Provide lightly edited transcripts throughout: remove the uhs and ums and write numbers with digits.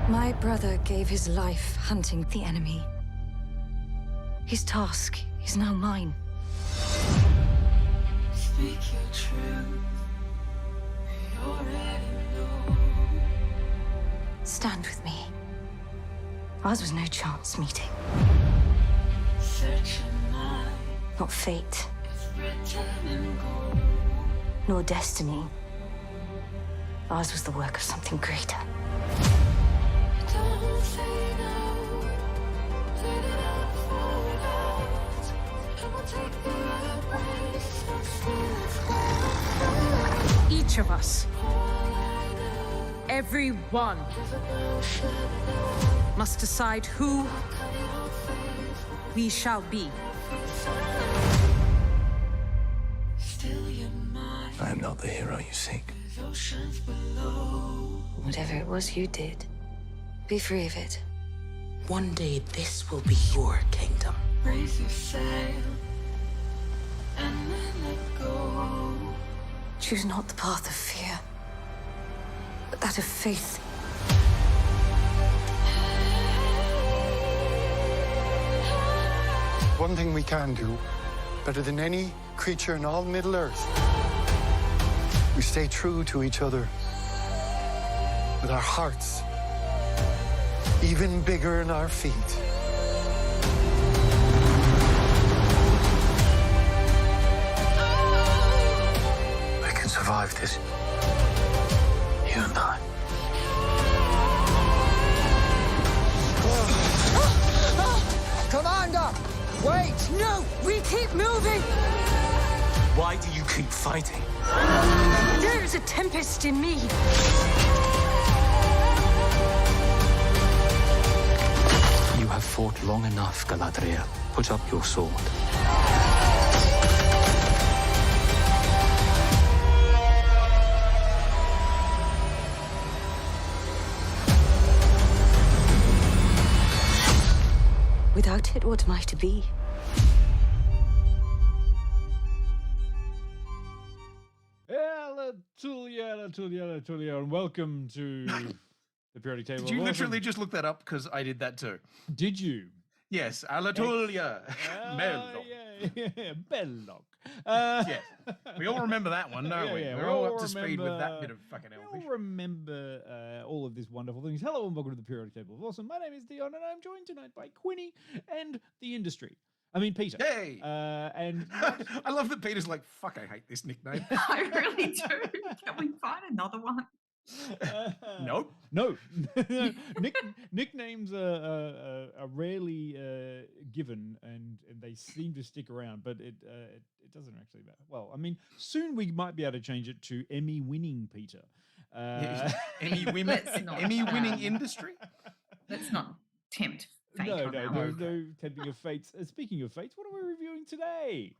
My brother gave his life hunting the enemy. His task is now mine. Speak your truth. You already know. Stand with me. Ours was no chance meeting. Search your mind. Not fate, It's written in gold. nor destiny. Ours was the work of something greater. Don't say no. Turn it up, forward out. And we'll take the right way. So still Each of us, every one, must decide who we shall be. Still your mind. I am not the hero you seek. There's oceans below. Whatever it was you did, be free of it. One day this will be your kingdom. Raise your sail. And then let go. Choose not the path of fear, but that of faith. One thing we can do, better than any creature in all Middle-earth, we stay true to each other with our hearts even bigger than our feet. We can survive this. You and I. Commander! Wait! No, we keep moving. Why do you keep fighting? There is a tempest in me. You have fought long enough, Galadriel. Put up your sword. Without it, what am I to be? Latulia, and welcome to the periodic table. Did you of literally Awesome. just look that up? Because I did that too. Did you? Yes, Alatulia. Yeah, Belloc. Yes. We all remember that one, don't we? Yeah, We're all up to speed with that bit of fucking we Elvish. all remember all of these wonderful things. Hello and welcome to the periodic table of awesome. My name is Dion, and I'm joined tonight by Quinny and the industry. I mean, Peter. Yay! And I love that Peter's like, fuck, I hate this nickname. I really do. Can we find another one? Nope. No, nicknames are rarely given, and they seem to stick around. But it doesn't actually matter. Well, I mean, soon we might be able to change it to Emmy-winning Peter. Emmy-winning industry? Let's not tempt fate No, on our no own. tempting of fates. Speaking of fates, what are we reviewing today?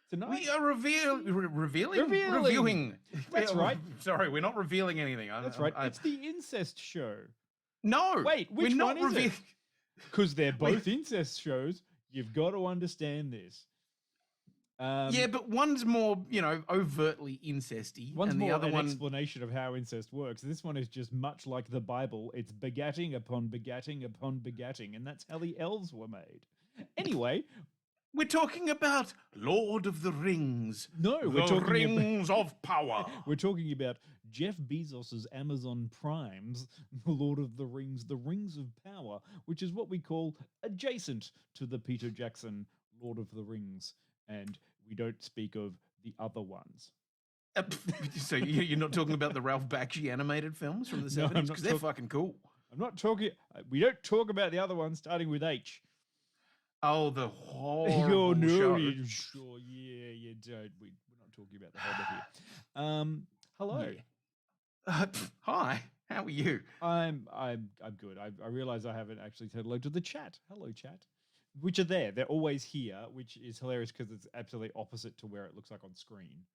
Tonight? We are reviewing. That's right. Sorry, we're not revealing anything. That's right. It's the incest show. No. Wait, which we're not one is it? revealing. Because they're both incest shows. You've got to understand this. Yeah, but one's more, overtly incesty, One's and more the other an one. explanation of how incest works. This one is just much like the Bible. It's begatting upon begatting upon begatting, and that's how the elves were made. Anyway, We're talking about Lord of the Rings. No, the we're talking Rings of Power. we're talking about Jeff Bezos's Amazon Prime's The Lord of the Rings of Power, which is what we call adjacent to the Peter Jackson Lord of the Rings, and we don't speak of the other ones. So you're not talking about the Ralph Bakshi animated films from the No, I'm 70s? not Because they're fucking cool. I'm not talking. We don't talk about the other ones starting with H. Oh, the horrible no, show. sure, yeah, you don't. We're not talking about the Hobbit here. Hello. Yeah. Hi, how are you? I'm good. I realize I haven't actually said hello to the chat. Hello, chat. Which are there. They're always here, which is hilarious because it's absolutely opposite to where it looks like on screen.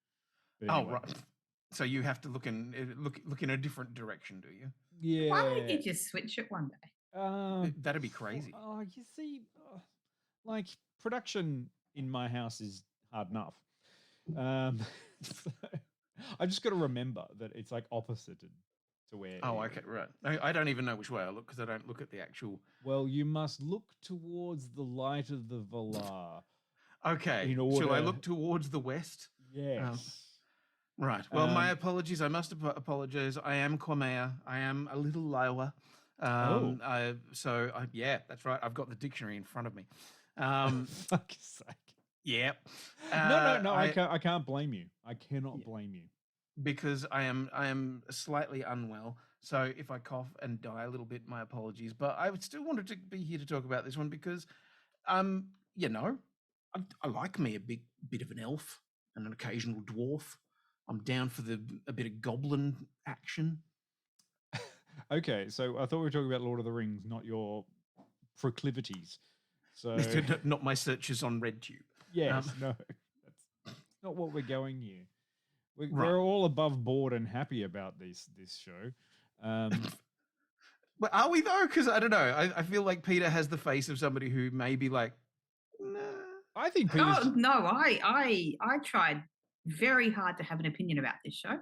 But Oh, anyway. right. So you have to look in a different direction, do you? Yeah. Why don't you just switch it one day? That'd be crazy. Oh, you see, like production in my house is hard enough. So I just got to remember that it's like opposite to to where. Oh, okay, right. I don't even know which way I look because I don't look at the actual. Well, you must look towards the light of the Valar. Okay. In order. Shall I look towards the west? Yes. Right. Well, my apologies. I must apologize. I am Quamea. I am a little lower. Yeah, that's right. I've got the dictionary in front of me. Fuck's sake. Yeah. No. I can't blame you. I cannot blame you. Because I am slightly unwell. So if I cough and die a little bit, my apologies. But I would still wanted to be here to talk about this one because, you know, I like me a bit of an elf and an occasional dwarf. I'm down for a bit of goblin action. Okay, so I thought we were talking about Lord of the Rings, not your proclivities. So not my searches on RedTube. Yes, no, that's not what we're going here. Right. We're all above board and happy about this show. But are we though? Because I don't know. I feel like Peter has the face of somebody who may be like, nah. I think Peter's... Oh no, I tried very hard to have an opinion about this show.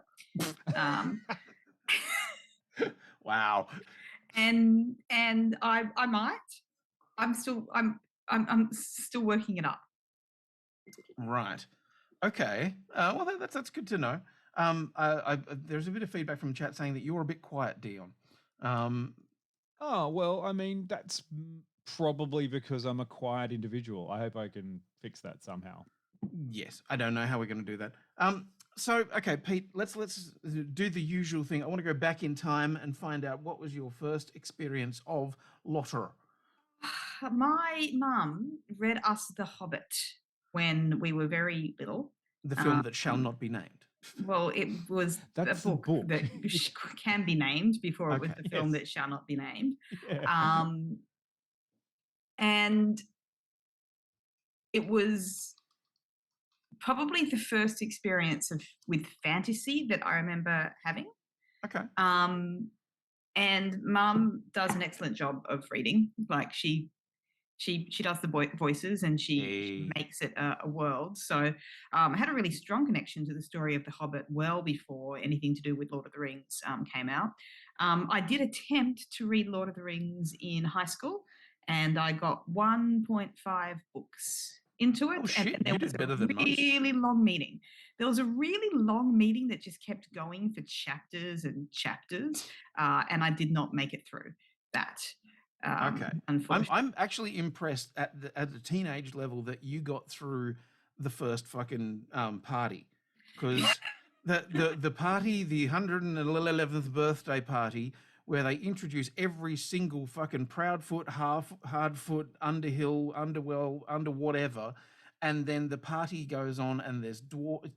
Wow. And I might. I'm still working it up. Right. Okay. Well, that's good to know. There's a bit of feedback from chat saying that you're a bit quiet, Dion. Oh, well, I mean, that's probably because I'm a quiet individual. I hope I can fix that somehow. Yes, I don't know how we're going to do that. So, okay, Pete, let's do the usual thing. I want to go back in time and find out what was your first experience of Lotter. My mum read us The Hobbit when we were very little. The film that shall not be named. Well, it was a book that can be named before it was the film that shall not be named. Yeah. And it was probably the first experience with fantasy that I remember having. Okay. And Mum does an excellent job of reading. Like she does the voices and she makes it a world. So I had a really strong connection to the story of The Hobbit well before anything to do with Lord of the Rings came out. I did attempt to read Lord of the Rings in high school and I got 1.5 books into it. Oh, shit. And there was a really long meeting. There was a really long meeting that just kept going for chapters and chapters, and I did not make it through that. Okay. Unfortunately. I'm actually impressed at the teenage level that you got through the first fucking party, because the party, the 111th birthday party, where they introduce every single fucking Proudfoot, Hardfoot, Underhill, Underwell, under whatever, and then the party goes on and there's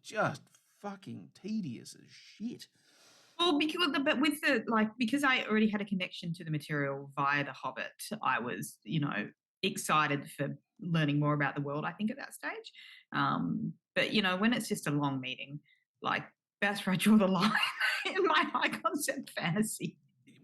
just fucking tedious as shit. Well, because I already had a connection to the material via The Hobbit, I was, excited for learning more about the world, I think, at that stage. But, when it's just a long meeting, that's where I draw the line in my high concept fantasy.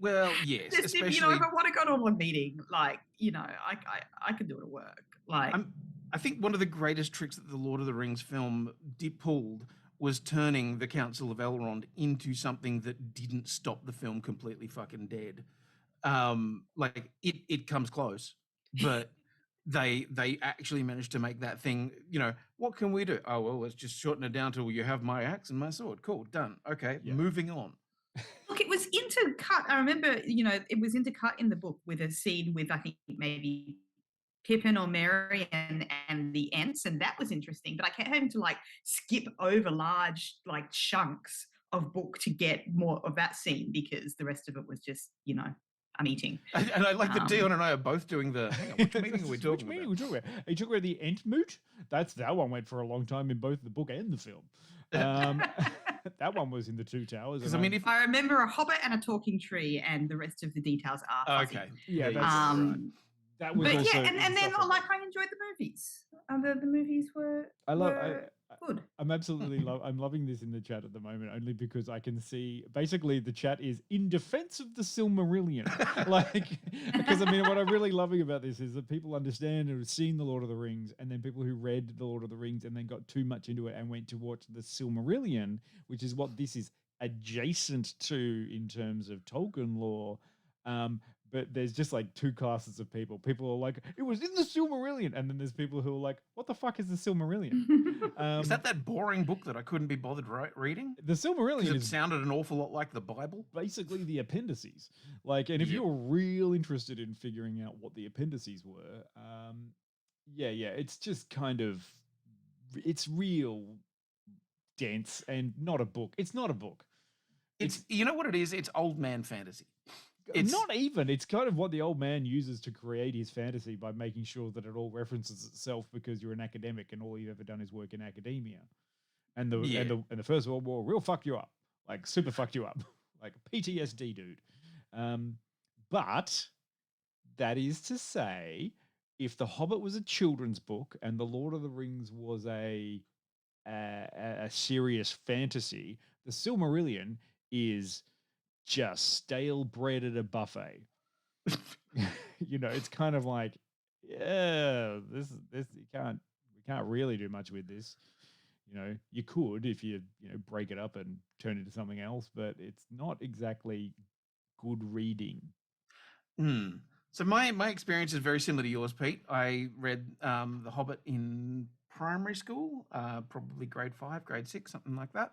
Well, yes, just especially... if I want to go to a meeting, I can do it at work. I think one of the greatest tricks that the Lord of the Rings film pulled was turning the Council of Elrond into something that didn't stop the film completely fucking dead. It comes close, but they actually managed to make that thing, what can we do? Oh, well, let's just shorten it down to you have my axe and my sword. Cool, done. Okay, moving on. Look, it was intercut. I remember, it was intercut in the book with a scene with, I think, maybe Pippin or Merry and the Ents, and that was interesting. But I kept having to skip over large chunks of book to get more of that scene because the rest of it was just, I'm eating. And I like that Dion and I are both doing the. Hang on, which meeting are we talking about? Are you talking about the Ent moot? That one went for a long time in both the book and the film. That one was in the Two Towers. Because if I remember a hobbit and a talking tree, and the rest of the details are fuzzy. Okay, yeah, that's right. That was also and then I enjoyed the movies. The movies were good. I'm absolutely I'm loving this in the chat at the moment only because I can see basically the chat is in defense of the Silmarillion. Because what I'm really loving about this is that people understand and have seen the Lord of the Rings, and then people who read the Lord of the Rings and then got too much into it and went to watch the Silmarillion, which is what this is adjacent to in terms of Tolkien lore. But there's just like two classes of people. People are like, it was in the Silmarillion, and then there's people who are like, what the fuck is the Silmarillion? Is that boring book that I couldn't be bothered reading? The Silmarillion It sounded an awful lot like the Bible. Basically the appendices. Like, and if you're real interested in figuring out what the appendices were, it's just kind of, it's real dense and not a book. It's not a book. It's you know what it is? It's old man fantasy. It's not even. It's kind of what the old man uses to create his fantasy by making sure that it all references itself because you're an academic and all you've ever done is work in academia. And the First World War real fucked you up. Like super fucked you up. Like PTSD, dude. But that is to say, if The Hobbit was a children's book and The Lord of the Rings was a serious fantasy, the Silmarillion is just stale bread at a buffet. It's kind of like, this we can't really do much with this. You could if you break it up and turn it into something else, but it's not exactly good reading. So my experience is very similar to yours, Pete. I read The Hobbit in primary school, probably grade 5, grade 6, something like that.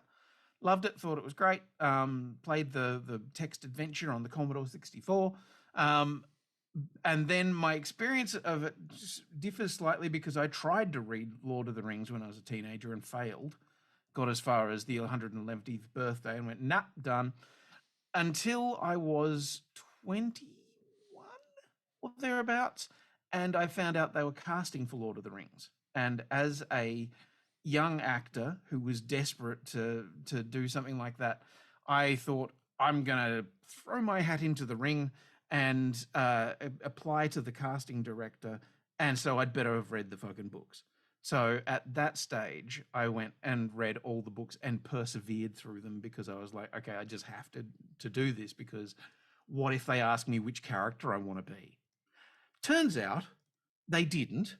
Loved it, thought it was great. Played the text adventure on the Commodore 64. And then my experience of it just differs slightly because I tried to read Lord of the Rings when I was a teenager and failed. Got as far as the 111th birthday and went, nah, done. Until I was 21 or thereabouts. And I found out they were casting for Lord of the Rings. And as a young actor who was desperate to do something like that, I thought, I'm going to throw my hat into the ring and apply to the casting director. And so I'd better have read the fucking books. So at that stage, I went and read all the books and persevered through them because I was like, okay, I just have to do this because what if they ask me which character I want to be? Turns out they didn't.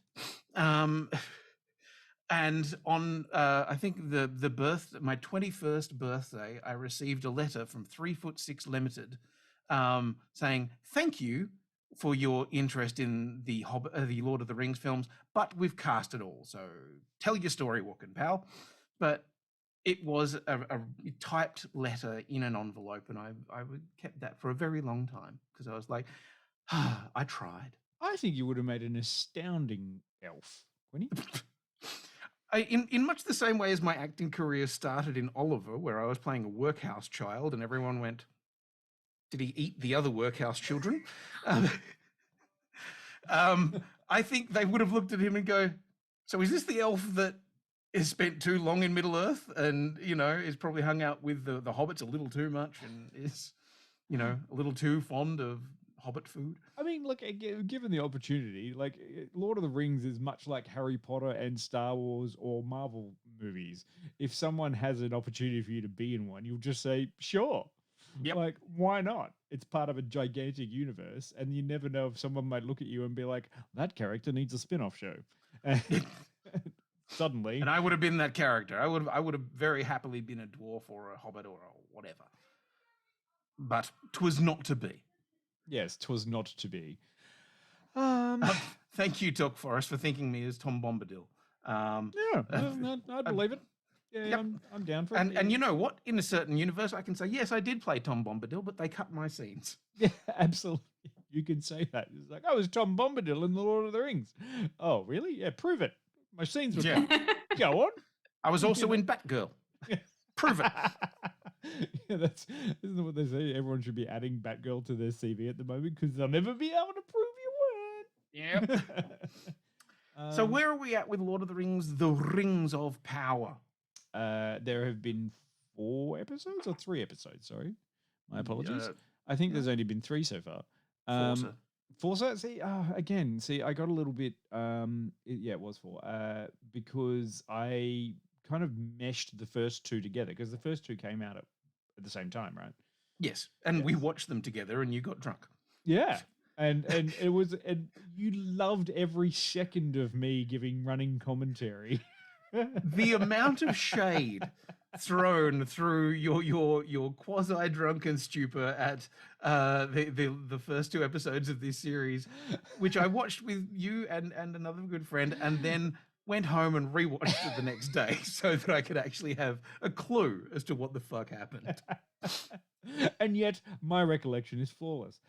And on, I think my 21st birthday, I received a letter from 3'6" Limited saying, thank you for your interest in the Lord of the Rings films, but we've cast it all. So tell your story, walking pal. But it was a typed letter in an envelope, and I kept that for a very long time because I was like, I tried. I think you would have made an astounding elf, Quinny. In much the same way as my acting career started in Oliver, where I was playing a workhouse child and everyone went, did he eat the other workhouse children? I think they would have looked at him and go, so is this the elf that has spent too long in Middle-earth and, is probably hung out with the hobbits a little too much and is, a little too fond of Hobbit food? I mean, look, given the opportunity, like Lord of the Rings is much like Harry Potter and Star Wars or Marvel movies. If someone has an opportunity for you to be in one, you'll just say, sure. Yep. Like, why not? It's part of a gigantic universe, and you never know if someone might look at you and be like, that character needs a spin-off show. And suddenly. And I would have been that character. I would have very happily been a dwarf or a hobbit or whatever. But 'twas not to be. Yes, 'twas not to be. Thank you, Talk Forest, for thinking me as Tom Bombadil. I believe it. Yeah, Yep. I'm down for it. And you know what? In a certain universe, I can say, yes, I did play Tom Bombadil, but they cut my scenes. Yeah, absolutely. You can say that. It's like, I was Tom Bombadil in The Lord of the Rings. Oh, really? Yeah, prove it. My scenes were cut. Go on. I was also in Batgirl. Prove it. Yeah, isn't that what they say? Everyone should be adding Batgirl to their CV at the moment because they'll never be able to prove you weren't. Yep. So where are we at with Lord of the Rings, The Rings of Power? There have been 4 episodes or 3 episodes, sorry. My apologies. I think there's only been 3 so far. Forza, see, I got a little bit, it was 4, because I kind of meshed the first 2 together because the first 2 came out at the same time, right? Yes, and we watched them together and you got drunk. Yeah. And it was, and you loved every second of me giving running commentary. The amount of shade thrown through your quasi drunken stupor at the first two episodes of this series, which I watched with you and another good friend, and then went home and rewatched it the next day so that I could actually have a clue as to what the fuck happened. And yet my recollection is flawless.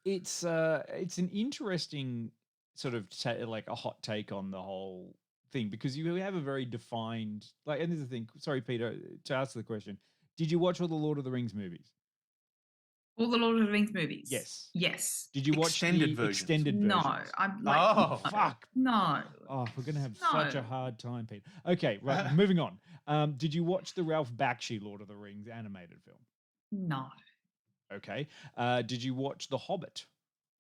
It's an interesting sort of like a hot take on the whole thing, because you have a very defined, like, and this is the thing. Sorry, Peter, to ask the question: did you watch all the Lord of the Rings movies? All the Lord of the Rings movies. Yes. Yes. Did you watch Extended the versions? extended versions? No. I'm like, Oh, fuck. no. Oh, we're gonna have such a No. hard time, Pete. Okay, right. Moving on. Did you watch the Ralph Bakshi Lord of the Rings animated film? No. Okay. Did you watch The Hobbit?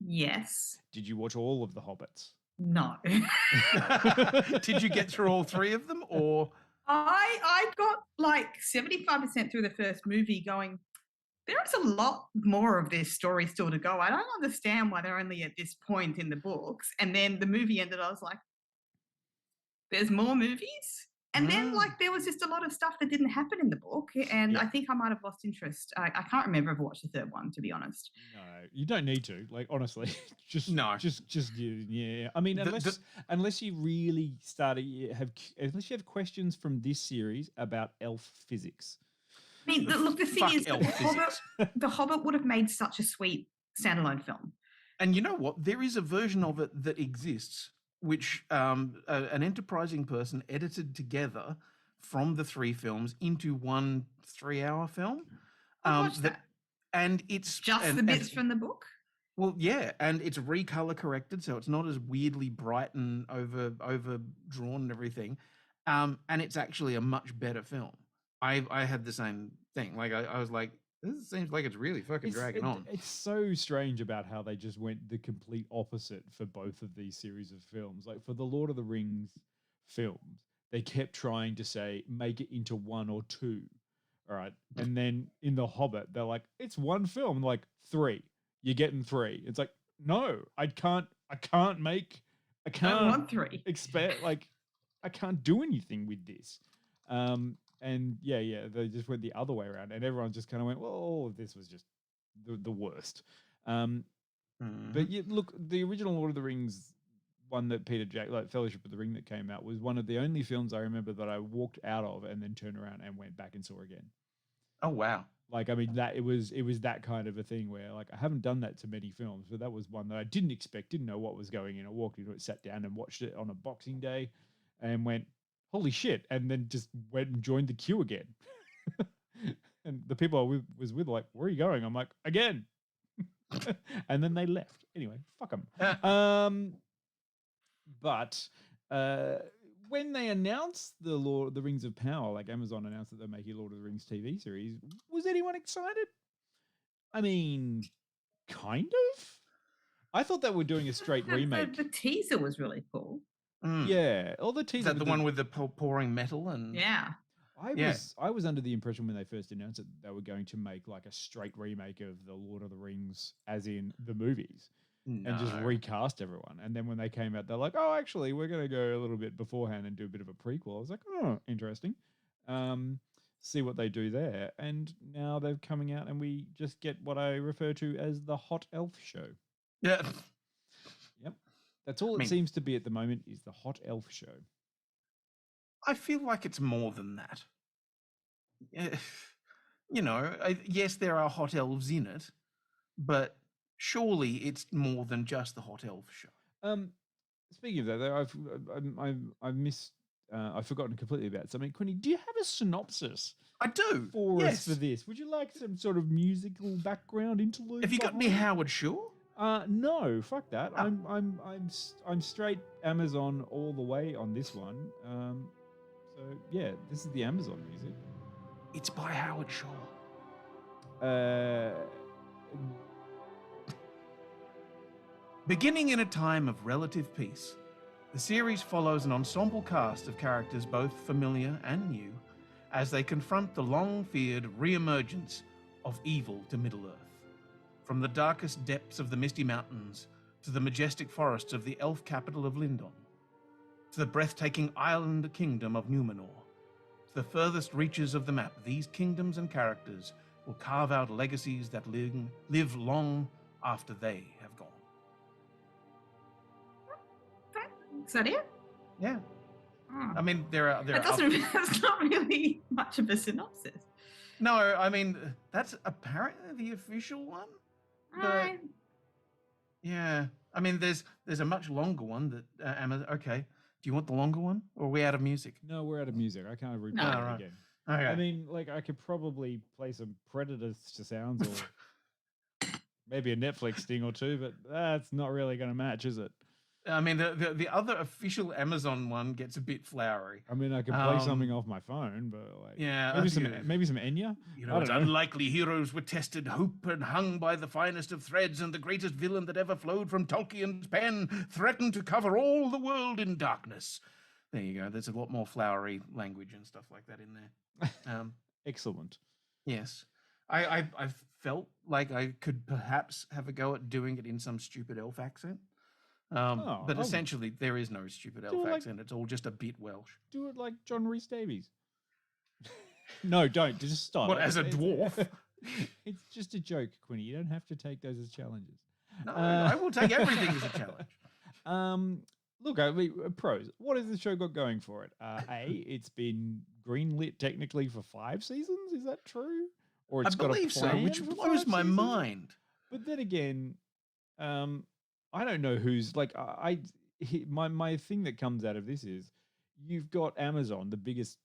Yes. Did you watch all of the Hobbits? No. Did you get through all three of them, or I got like 75% through the first movie going, there's a lot more of this story still to go. I don't understand why they're only at this point in the books. And then the movie ended, I was like, there's more movies? And then like there was just a lot of stuff that didn't happen in the book. And I think I might have lost interest. I can't remember if I watched the third one, to be honest. No, you don't need to. Like, honestly, just No. just yeah. I mean, unless you really unless you have questions from this series about elf physics. I mean, look, the thing Fuck is, elf physics. The Hobbit would have made such a sweet standalone film. And you know what? There is a version of it that exists, which an enterprising person edited together from the three films into one 3-hour film. I watched that. And it's Just the bits from the book? Well, yeah, and it's recolor corrected, so it's not as weirdly bright and overdrawn and everything. And it's actually a much better film. I had the same thing. Like I was like, this seems like it's really fucking dragging on. It's so strange about how they just went the complete opposite for both of these series of films. Like for the Lord of the Rings films, they kept trying to say, make it into one or two. All right. And then in The Hobbit, they're like, it's one film. And like, 3. You're getting 3. It's like, no, I can't want 3. expect, like, I can't do anything with this. And yeah, they just went the other way around, and everyone just kind of went, well, all of this was just the worst. But yeah, look, the original Lord of the Rings one that like Fellowship of the Ring that came out, was one of the only films I remember that I walked out of and then turned around and went back and saw again. Oh, wow. Like, I mean, that it was that kind of a thing where, like, I haven't done that to many films, but that was one that I didn't expect, didn't know what was going in. I walked into it, sat down and watched it on a Boxing Day and went, holy shit, and then just went and joined the queue again. And the people I was with like, where are you going? I'm like, again. And then they left. Anyway, fuck them. But when they announced the Rings of Power, like Amazon announced that they're making Lord of the Rings TV series, was anyone excited? I mean, kind of. I thought they were doing a straight remake. The teaser was really cool. Yeah, all the teaser. Is that the one with the pouring metal and? Yeah. I was under the impression when they first announced it they were going to make like a straight remake of the Lord of the Rings, as in the movies, and just recast everyone. And then when they came out, they're like, "Oh, actually, we're going to go a little bit beforehand and do a bit of a prequel." I was like, "Oh, interesting." See what they do there. And now they're coming out, and we just get what I refer to as the hot elf show. Yeah. Yep. That's all it seems to be at the moment, is the hot elf show. I feel like it's more than that. You know, yes, there are hot elves in it, but surely it's more than just the hot elf show. Speaking of that, I've missed. I've forgotten completely about something. Quinny, do you have a synopsis? I do. For us for this, would you like some sort of musical background interlude? Have you got any Howard Shore? No, fuck that. I'm straight Amazon all the way on this one. So yeah, this is the Amazon music. It's by Howard Shore. Beginning in a time of relative peace, the series follows an ensemble cast of characters both familiar and new as they confront the long-feared re-emergence of evil to Middle-earth. From the darkest depths of the Misty Mountains to the majestic forests of the elf capital of Lindon, to the breathtaking island kingdom of Numenor. To the furthest reaches of the map, these kingdoms and characters will carve out legacies that live long after they have gone. Okay. Is that it? Yeah. Oh. I mean, there are That doesn't. That's not really much of a synopsis. No, I mean, that's apparently the official one. Alright. Yeah. I mean, there's a much longer one that Amazon. Okay. Do you want the longer one, or are we out of music? No, we're out of music. I can't replay No. it Alright. again. Okay. I mean, like, I could probably play some Predator sounds or maybe a Netflix sting or two, but that's not really going to match, is it? I mean, the other official Amazon one gets a bit flowery. I mean, I could play something off my phone, but like, Yeah, maybe some Enya. You I know, don't it's know. unlikely heroes were tested, hope, and hung by the finest of threads, and the greatest villain that ever flowed from Tolkien's pen threatened to cover all the world in darkness. There you go. There's a lot more flowery language and stuff like that in there. Excellent. Yes. I felt like I could perhaps have a go at doing it in some stupid elf accent. But essentially, there is no stupid elf accent. It's all just a bit Welsh. Do it like John Rhys Davies. No, don't. Just stop. What, as a dwarf? It's just a joke, Quinny. You don't have to take those as challenges. No, I will take everything as a challenge. Look, I mean, pros. What has the show got going for it? It's been greenlit technically for 5 seasons. Is that true? Or it's I believe so, which blows my mind. But then again, I don't know who's like my thing that comes out of this is you've got Amazon, the biggest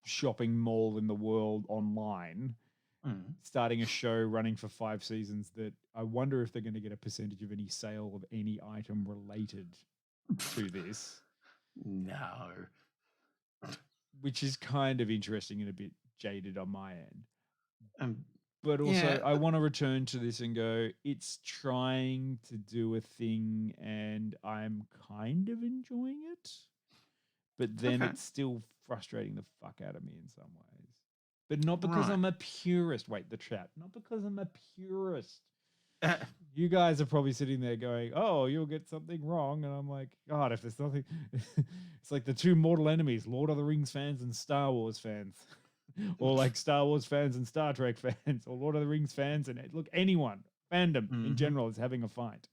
shopping mall in the world online, starting a show running for 5 seasons that I wonder if they're going to get a percentage of any sale of any item related to this. No. Which is kind of interesting and a bit jaded on my end. But also, yeah. I want to return to this and go, it's trying to do a thing and I'm kind of enjoying it. But then it's still frustrating the fuck out of me in some ways. But not because I'm a purist. Wait, the chat. Not because I'm a purist. You guys are probably sitting there going, oh, you'll get something wrong. And I'm like, God, if there's nothing. It's like the two mortal enemies, Lord of the Rings fans and Star Wars fans. Or like Star Wars fans and Star Trek fans, or Lord of the Rings fans, and look, anyone, fandom in general is having a fight.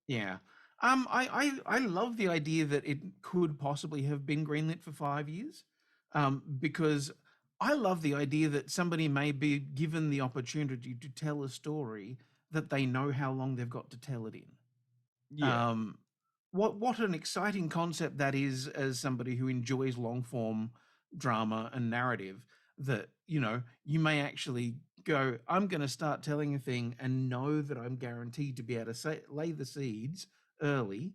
Yeah. I love the idea that it could possibly have been greenlit for 5 years, because I love the idea that somebody may be given the opportunity to tell a story that they know how long they've got to tell it in. Yeah. What an exciting concept that is, as somebody who enjoys long form drama and narrative, that you may actually go, I'm going to start telling a thing and know that I'm guaranteed to be able to lay the seeds early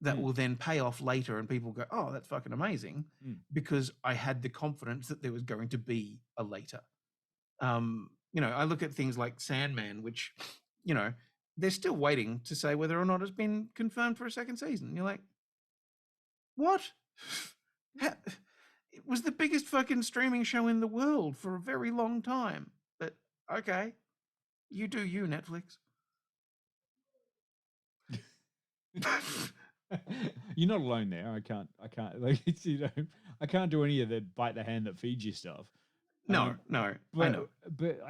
that will then pay off later, and people go, oh, that's fucking amazing, because I had the confidence that there was going to be a later. I look at things like Sandman, which they're still waiting to say whether or not it's been confirmed for a second season. You're like, what? It was the biggest fucking streaming show in the world for a very long time. But okay, you do you, Netflix. You're not alone there. I can't like it's, I can't do any of the bite the hand that feeds you stuff. No, but, I know. But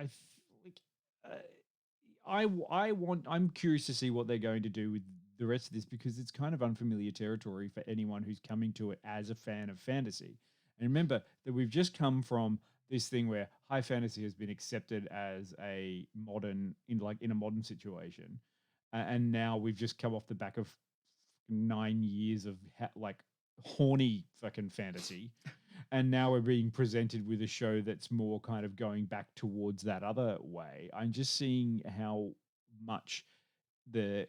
I'm curious to see what they're going to do with the rest of this, because it's kind of unfamiliar territory for anyone who's coming to it as a fan of fantasy. And remember that we've just come from this thing where high fantasy has been accepted as a modern, in a modern situation. And now we've just come off the back of 9 years of horny fucking fantasy. And now we're being presented with a show that's more kind of going back towards that other way. I'm just seeing how much the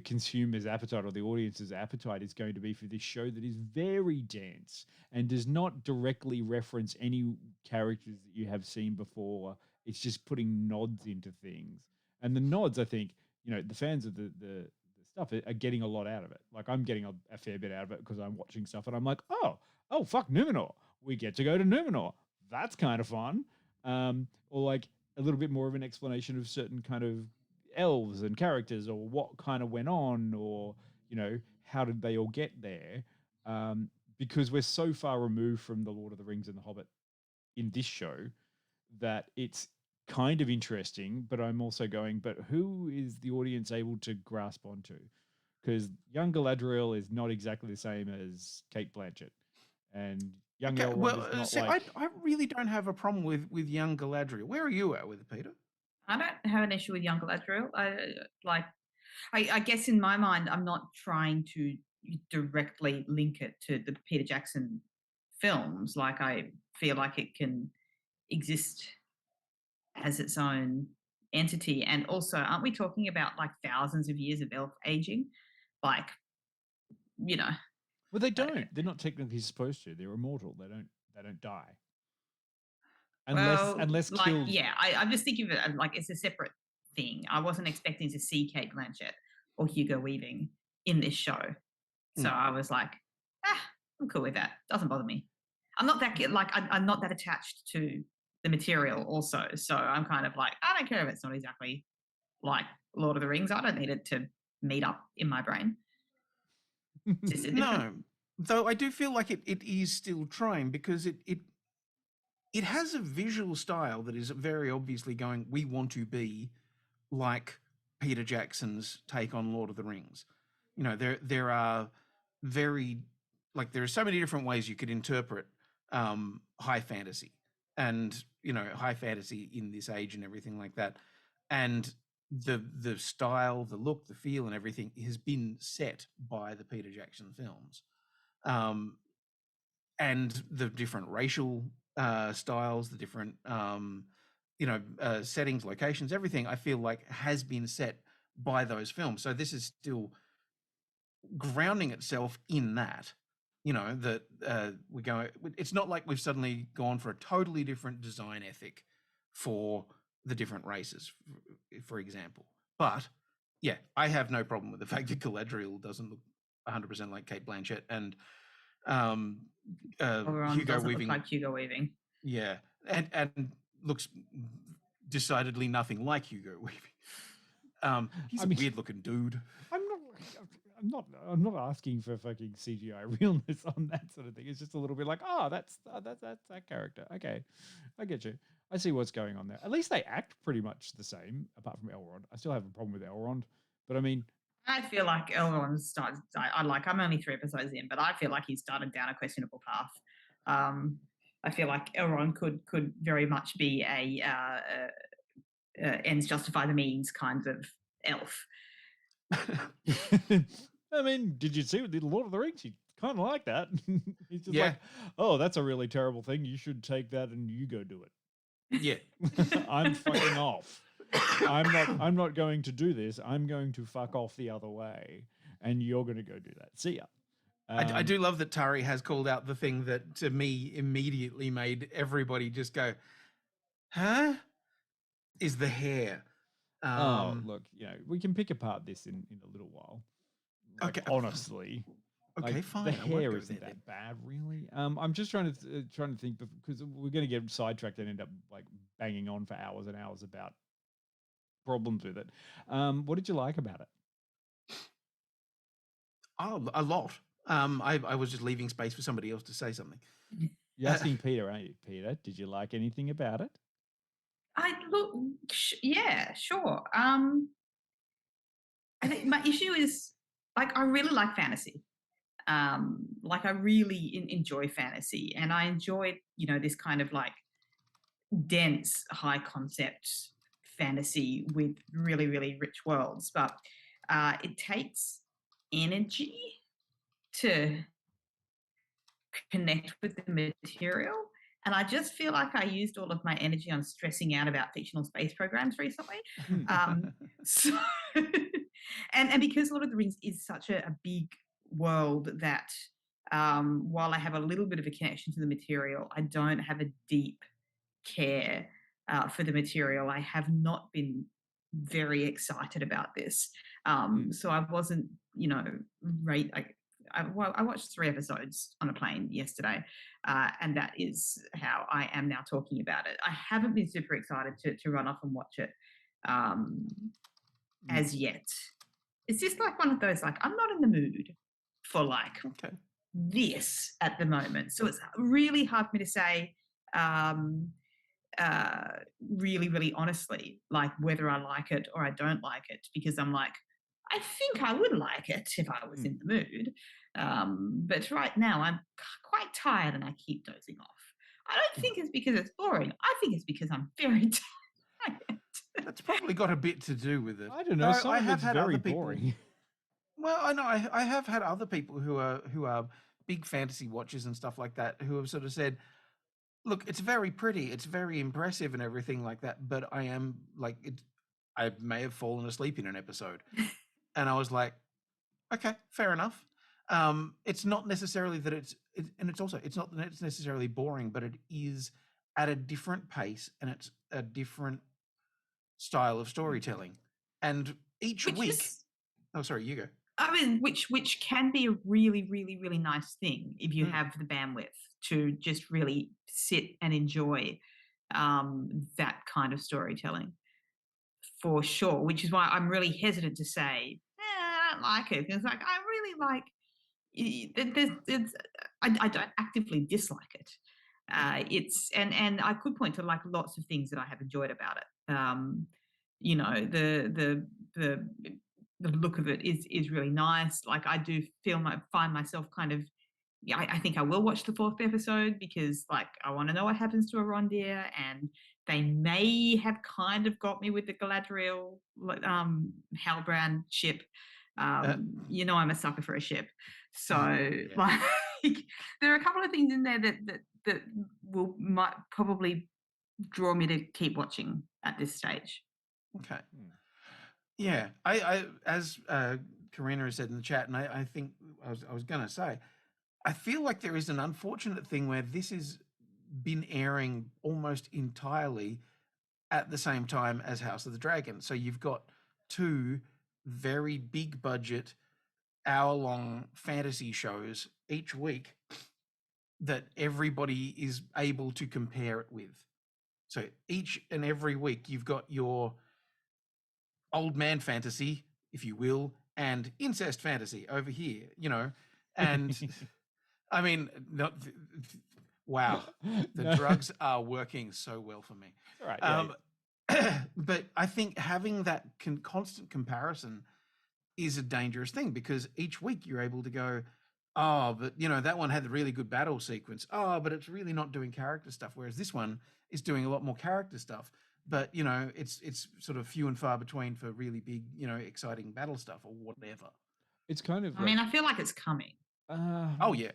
consumer's appetite or the audience's appetite is going to be for this show that is very dense and does not directly reference any characters that you have seen before. It's just putting nods into things. And the nods, I think, the fans of the stuff are getting a lot out of it. Like, I'm getting a fair bit out of it because I'm watching stuff and I'm like, oh, fuck, Numenor. We get to go to Numenor. That's kind of fun. Or like a little bit more of an explanation of certain kind of elves and characters, or what kind of went on, or how did they all get there? Because we're so far removed from the Lord of the Rings and the Hobbit in this show that it's kind of interesting, but I'm also going, but who is the audience able to grasp onto? Because young Galadriel is not exactly the same as Kate Blanchett, and young Okay, Elrond well, is not see, like. I really don't have a problem with young Galadriel. Where are you at with it, Peter? I don't have an issue with young Galadriel. I guess in my mind, I'm not trying to directly link it to the Peter Jackson films. Like, I feel like it can exist as its own entity. And also, aren't we talking about like thousands of years of elf aging? Like, you know, Well, they don't. They're not technically supposed to. They're immortal. They don't. They don't die well, unless like, killed. yeah, I'm just thinking of it like it's a separate thing. I wasn't expecting to see Kate Blanchett or Hugo Weaving in this show. So I was like, I'm cool with that. Doesn't bother me. I'm not that like I'm not that attached to the material also. So I'm kind of like, I don't care if it's not exactly like Lord of the Rings. I don't need it to meet up in my brain. Just a different. No, though I do feel like it is still trying because it has a visual style that is very obviously going, we want to be like Peter Jackson's take on Lord of the Rings. You know, there are very, like, there are so many different ways you could interpret high fantasy and, you know, high fantasy in this age and everything like that. And the style, the look, the feel and everything has been set by the Peter Jackson films. And the different racial styles, the different settings, locations, everything I feel like has been set by those films. So this is still grounding itself in that. You know, that we're going. It's not like we've suddenly gone for a totally different design ethic for the different races, for example. But yeah, I have no problem with the fact that Galadriel doesn't look 100% like Kate Blanchett and Hugo Hugo doesn't Weaving. look like Hugo Weaving. Yeah, and looks decidedly nothing like Hugo Weaving. He's a weird looking dude. I'm not asking for fucking CGI realness on that sort of thing. It's just a little bit like, that's that character. Okay, I get you. I see what's going on there. At least they act pretty much the same, apart from Elrond. I still have a problem with Elrond, but I mean, I feel like Elrond started. I'm only 3 episodes in, but I feel like he started down a questionable path. I feel like Elrond could very much be a ends justify the means kind of elf. I mean, did you see with the Lord of the Rings? He kind of like that. He's just Yeah. like, oh, that's a really terrible thing. You should take that and you go do it. Yeah. I'm fucking off. I'm not going to do this. I'm going to fuck off the other way, and you're going to go do that. See ya. I do love that Tari has called out the thing that to me immediately made everybody just go, huh? Is the hair. Look, we can pick apart this in a little while. Like, Okay. honestly. Okay, Like, fine. The I won't hair go isn't there that bad, really. I'm just trying to think because we're going to get sidetracked and end up like banging on for hours and hours about problems with it. What did you like about it? Oh, a lot. I was just leaving space for somebody else to say something. You're asking Peter, aren't you? Peter, did you like anything about it? Yeah, sure. I think my issue is like I really like fantasy. Like I really enjoy fantasy, and I enjoy this kind of like dense, high concept fantasy with really, really rich worlds. But it takes energy to connect with the material. And I just feel like I used all of my energy on stressing out about fictional space programs recently. So, and because Lord of the Rings is such a big world that while I have a little bit of a connection to the material, I don't have a deep care for the material. I have not been very excited about this. So I wasn't, I watched 3 episodes on a plane yesterday, and that is how I am now talking about it. I haven't been super excited to run off and watch it as yet. It's just like one of those, like, I'm not in the mood. for like Okay. this at the moment. So it's really hard for me to say um, really, really honestly, like whether I like it or I don't like it, because I'm like, I think I would like it if I was in the mood. But right now I'm quite tired and I keep dozing off. I don't think it's because it's boring. I think it's because I'm very tired. That's probably got a bit to do with it. I don't know. Though Some I of have it's had very other people. boring. Well, I know I have had other people who are big fantasy watchers and stuff like that who have sort of said, "Look, it's very pretty, it's very impressive, and everything like that." But I am like, I may have fallen asleep in an episode, and I was like, "Okay, fair enough." It's not necessarily that and it's also it's not that it's necessarily boring, but it is at a different pace and it's a different style of storytelling. And each Which week, is, oh, sorry, you go. I mean, which can be a really, really, really nice thing if you have the bandwidth to just really sit and enjoy that kind of storytelling, for sure. Which is why I'm really hesitant to say I don't like it. It's like I really like. I don't actively dislike it. It's and I could point to like lots of things that I have enjoyed about it. You know, the the look of it is really nice. Like I do find myself kind of, yeah, I think I will watch the fourth episode because like I want to know what happens to Arondir, and they may have kind of got me with the Galadriel Halbrand ship. You know, I'm a sucker for a ship, so like there are a couple of things in there that might probably draw me to keep watching at this stage. Okay. Yeah, I as Karina has said in the chat, and I think I was going to say, I feel like there is an unfortunate thing where this has been airing almost entirely at the same time as House of the Dragon. So you've got two very big budget hour-long fantasy shows each week that everybody is able to compare it with. So each and every week you've got your old man fantasy, if you will, and incest fantasy over here, you know. And I mean, not wow, the No. drugs are working so well for me. All right. Yeah, But I think having that constant comparison is a dangerous thing, because each week you're able to go, oh, but you know, that one had a really good battle sequence. Oh, but it's really not doing character stuff. Whereas this one is doing a lot more character stuff. But you know, it's sort of few and far between for really big, you know, exciting battle stuff or whatever. it's kind of I mean, I feel like it's coming. Oh yeah,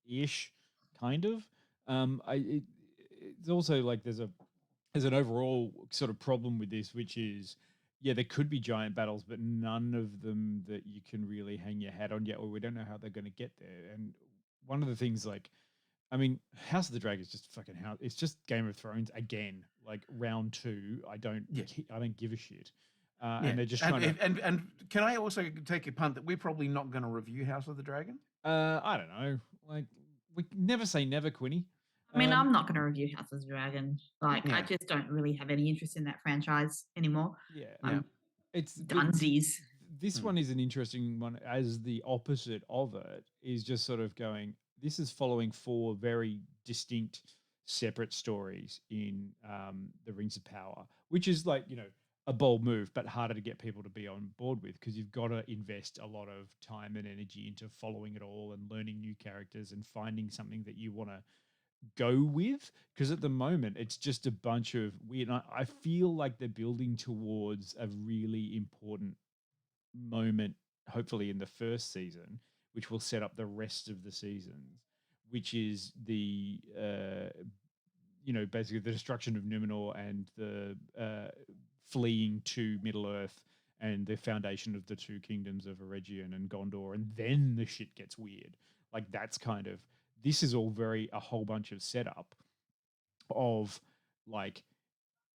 ish, kind of. It's also like there's an overall sort of problem with this, which is, yeah, there could be giant battles, but none of them that you can really hang your hat on yet, or we don't know how they're going to get there. And one of the things, like, I mean, House of the Dragon is just fucking how it's just Game of Thrones again, like round two. I don't give a shit. And they're just trying to. And can I also take a punt that we're probably not going to review House of the Dragon? I don't know. Like, we never say never, Quinny. I mean, I'm not going to review House of the Dragon. Like, I just don't really have any interest in that franchise anymore. Yeah, it's Dunsies. This one is an interesting one, as the opposite of it is just sort of going. This is following four very distinct, separate stories in the Rings of Power, which is like, you know, a bold move, but harder to get people to be on board with, because you've got to invest a lot of time and energy into following it all and learning new characters and finding something that you want to go with. Because at the moment, it's just a bunch of weird. I feel like they're building towards a really important moment, hopefully in the first season, which will set up the rest of the seasons, which is the basically the destruction of Numenor and the fleeing to Middle Earth and the foundation of the two kingdoms of Eregion and Gondor, and then the shit gets weird. Like, that's kind of, this is all a whole bunch of setup of like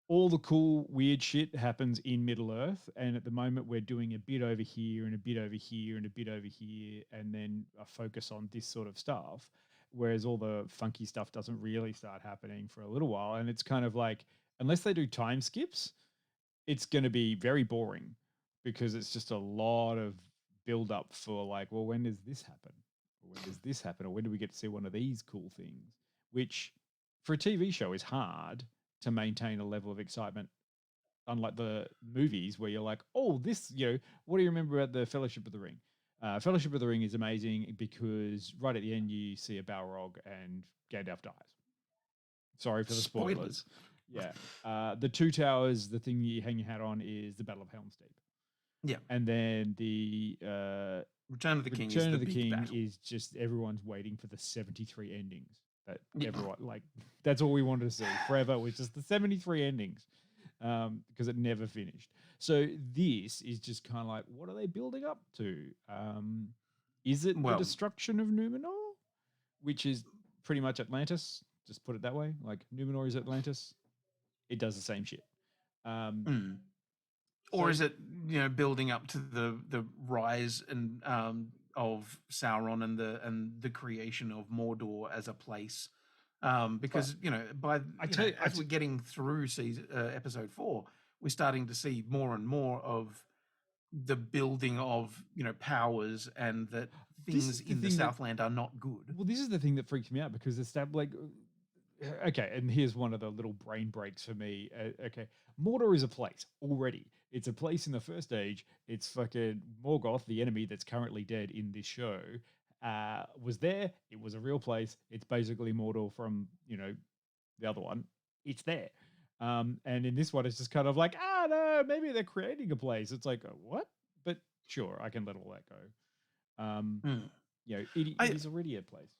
all the cool weird shit happens in Middle Earth, and at the moment we're doing a bit over here and a bit over here and a bit over here, and then a focus on this sort of stuff. Whereas all the funky stuff doesn't really start happening for a little while, and it's kind of like, unless they do time skips, it's going to be very boring, because it's just a lot of build up for like, well, when does this happen? Or when does this happen? Or when do we get to see one of these cool things? Which for a TV show is hard to maintain a level of excitement, unlike the movies where you're like, oh, this, what do you remember about the Fellowship of the Ring? Fellowship of the Ring is amazing because right at the end you see a Balrog and Gandalf dies. Sorry for the spoilers. Yeah. The Two Towers, the thing you hang your hat on is the Battle of Helm's Deep. Yeah. And then the Return of the King Return is of the big King battle. is just everyone's waiting for the 73 endings. That everyone that's all we wanted to see forever, was just the 73 endings. Because it never finished. So this is just kind of like, what are they building up to? Is it the destruction of Numenor, which is pretty much Atlantis? Just put it that way. Like Numenor is Atlantis. It does the same shit. Or is it building up to the rise and of Sauron and the creation of Mordor as a place? Because as we're getting through episode 4, we're starting to see more and more of the building of powers, and that things in the Southland are not good. Well, this is the thing that freaks me out, because it's that okay, and here's one of the little brain breaks for me. Okay, Mordor is a place already. It's a place in the First Age. It's fucking Morgoth, the enemy that's currently dead in this show. Was there. It was a real place. It's basically Mordor from the other one. It's there, and in this one, it's just kind of like, no, maybe they're creating a place. It's like, what? But sure, I can let all that go. It is already a place.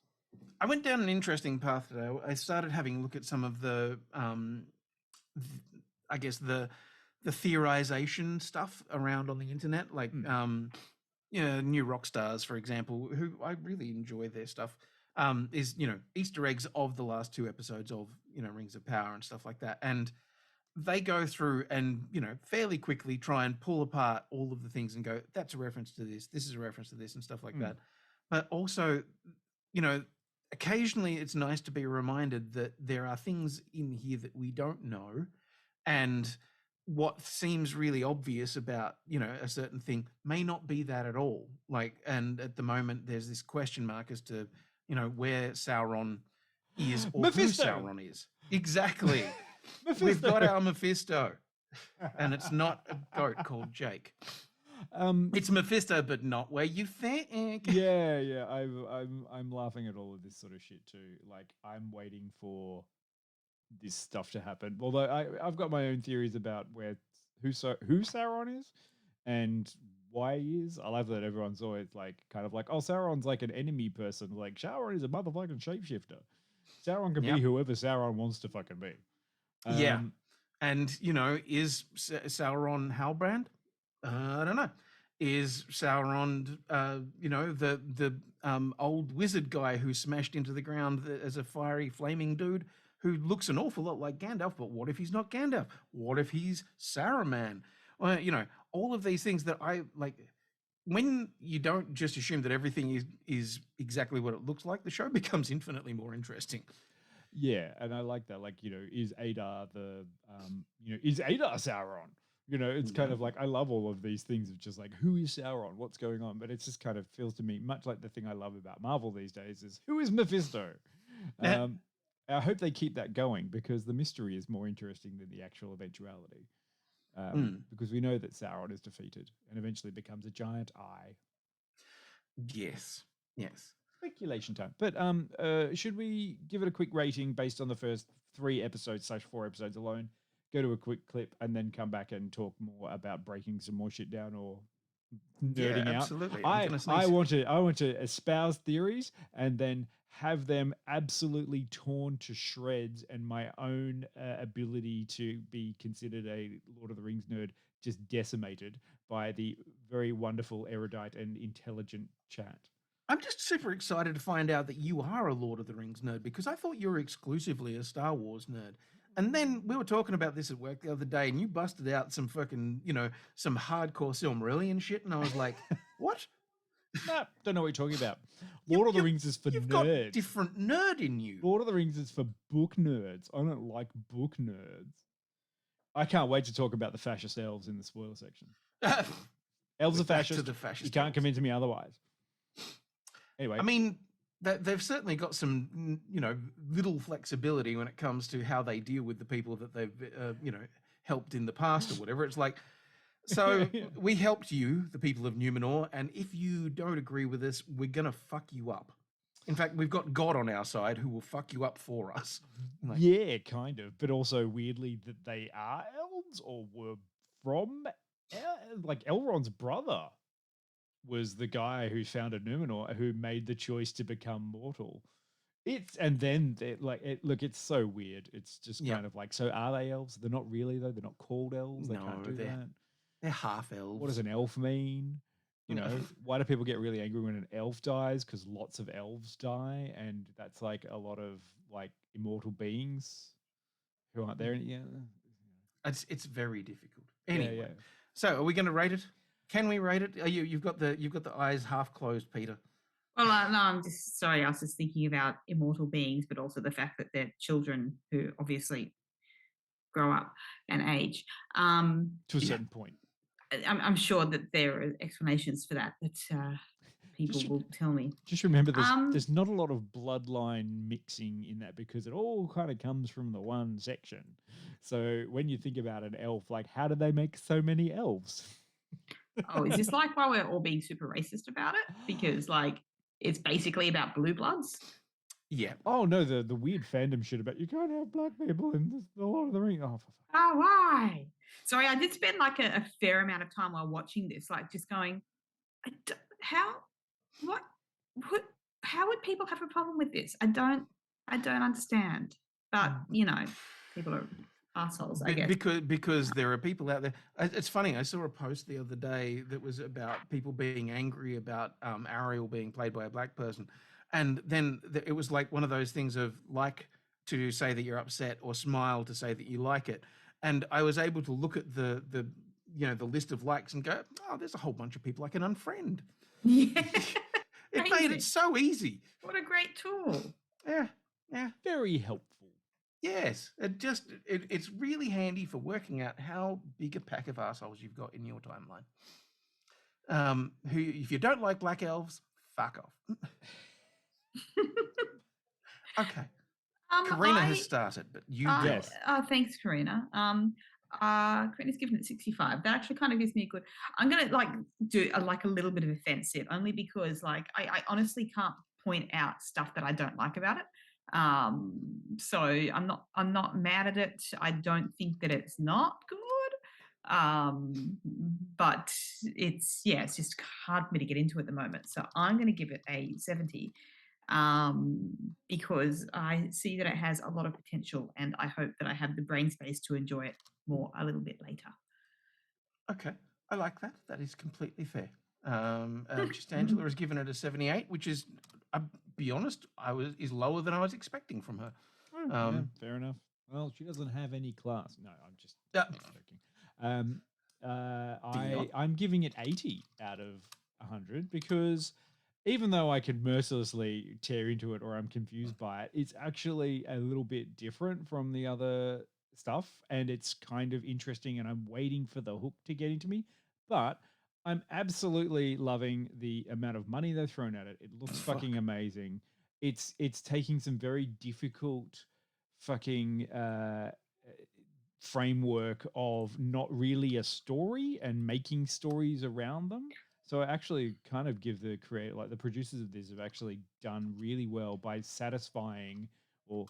I went down an interesting path today. I started having a look at some of the, I guess the theorization stuff around on the internet, like new rock stars, for example, who I really enjoy their stuff. Is Easter eggs of the last 2 episodes of Rings of Power and stuff like that, and they go through and fairly quickly try and pull apart all of the things and go, that's a reference to this. This is a reference to this, and stuff like that. But also, occasionally it's nice to be reminded that there are things in here that we don't know, and what seems really obvious about a certain thing may not be that at all. And at the moment there's this question mark as to where Sauron is, or Mephisto. who Sauron is. Exactly. We've got our Mephisto, and it's not a goat called Jake. It's Mephisto, but not where you think. Yeah. I'm laughing at all of this sort of shit too. Like, I'm waiting for this stuff to happen. Although I've got my own theories about who Sauron is and why he is. I love that everyone's always kind of like, oh, Sauron's like an enemy person. Like, Sauron is a motherfucking shapeshifter. Sauron can be whoever Sauron wants to fucking be. And is Sauron Halbrand? I don't know. Is Sauron, the old wizard guy who smashed into the ground as a fiery, flaming dude who looks an awful lot like Gandalf? But what if he's not Gandalf? What if he's Saruman? Well, all of these things that I like. When you don't just assume that everything is exactly what it looks like, the show becomes infinitely more interesting. Yeah, and I like that. Like, is Adar is Adar Sauron? It's kind of like, I love all of these things of just like, who is Sauron? What's going on? But it just kind of feels to me much like the thing I love about Marvel these days is, who is Mephisto? I hope they keep that going, because the mystery is more interesting than the actual eventuality. Because we know that Sauron is defeated and eventually becomes a giant eye. Yes. Speculation time. But should we give it a quick rating based on the first 3 episodes / 4 episodes alone? Go to a quick clip and then come back and talk more about breaking some more shit down or nerding out. Absolutely. I want to espouse theories and then have them absolutely torn to shreds, and my own ability to be considered a Lord of the Rings nerd just decimated by the very wonderful, erudite, and intelligent chat. I'm just super excited to find out that you are a Lord of the Rings nerd, because I thought you were exclusively a Star Wars nerd. And then we were talking about this at work the other day, and you busted out some fucking, some hardcore Silmarillion shit, and I was like, what? Nah, don't know what you're talking about. Lord of the Rings is for you've nerds. Got different nerd in you. Lord of the Rings is for book nerds. I don't like book nerds. I can't wait to talk about the fascist elves in the spoiler section. Elves We're are back to fascist. the fascist You can't elves. convince me otherwise. Anyway, I mean, they've certainly got some, little flexibility when it comes to how they deal with the people that they've, helped in the past or whatever. It's like, so Yeah. we helped you, the people of Numenor, and if you don't agree with us, we're gonna fuck you up. In fact, we've got God on our side who will fuck you up for us. Like, yeah, kind of, but also weirdly that they are elves or were from, like Elrond's brother was the guy who founded Numenor, who made the choice to become mortal. Look, it's so weird. It's just Yep. kind of like, so are they elves? They're not really though. They're not called elves. They No, can't do they're that. they're half elves. What does an elf mean? You Yeah. know, why do people get really angry when an elf dies? Because lots of elves die, and that's like a lot of like immortal beings who aren't there. Yeah, It's very difficult. yeah, Anyway, yeah. so are we going to rate it? Can we rate it? You've got the eyes half closed, Peter. Well, no, I'm just sorry. I was just thinking about immortal beings, but also the fact that they're children who obviously grow up and age. To a Yeah. certain point. I'm sure that there are explanations for that people Just- will tell me. Just remember, Um, there's not a lot of bloodline mixing in that because it all kind of comes from the one section. So when you think about an elf, like how do they make so many elves? Oh, is this like why we're all being super racist about it? Because like it's basically about blue bloods. Yeah. Oh no, the weird fandom shit about you can't have black people in the Lord of the Rings. Oh, for fuck. Oh, why? Sorry, I did spend like a fair amount of time while watching this, like just going, how would people have a problem with this? I don't understand. But people are assholes, I guess. Because there are people out there. It's funny. I saw a post the other day that was about people being angry about Ariel being played by a black person, and then it was like one of those things of like to say that you're upset or smile to say that you like it. And I was able to look at the list of likes and go, oh, there's a whole bunch of people I can unfriend. Yeah. It made it so easy. What a great tool. Yeah. Very helpful. Yes, it's really handy for working out how big a pack of assholes you've got in your timeline. Who, if you don't like black elves, fuck off. Okay, Karina has started, but you go. Yes. Thanks, Karina. Karina's given it 65. That actually kind of gives me a good. I'm gonna like do a little bit of offensive, only because like I honestly can't point out stuff that I don't like about it. So I'm not mad at it. I don't think that it's not good. But it's just hard for me to get into at the moment. So I'm going to give it a 70. Because I see that it has a lot of potential, and I hope that I have the brain space to enjoy it more a little bit later. Okay, I like that. That is completely fair. Just Angela has given it a 78, which is, I'll be honest, is lower than I was expecting from her. Yeah, fair enough. Well, she doesn't have any class. No, I'm just joking. I'm giving it 80 out of 100 because even though I can mercilessly tear into it or I'm confused by it, it's actually a little bit different from the other stuff, and it's kind of interesting, and I'm waiting for the hook to get into me. But I'm absolutely loving the amount of money they've thrown at it. It looks fucking amazing. It's taking some very difficult fucking framework of not really a story and making stories around them. So I actually kind of give the creator, like the producers of this have actually done really well by satisfying, or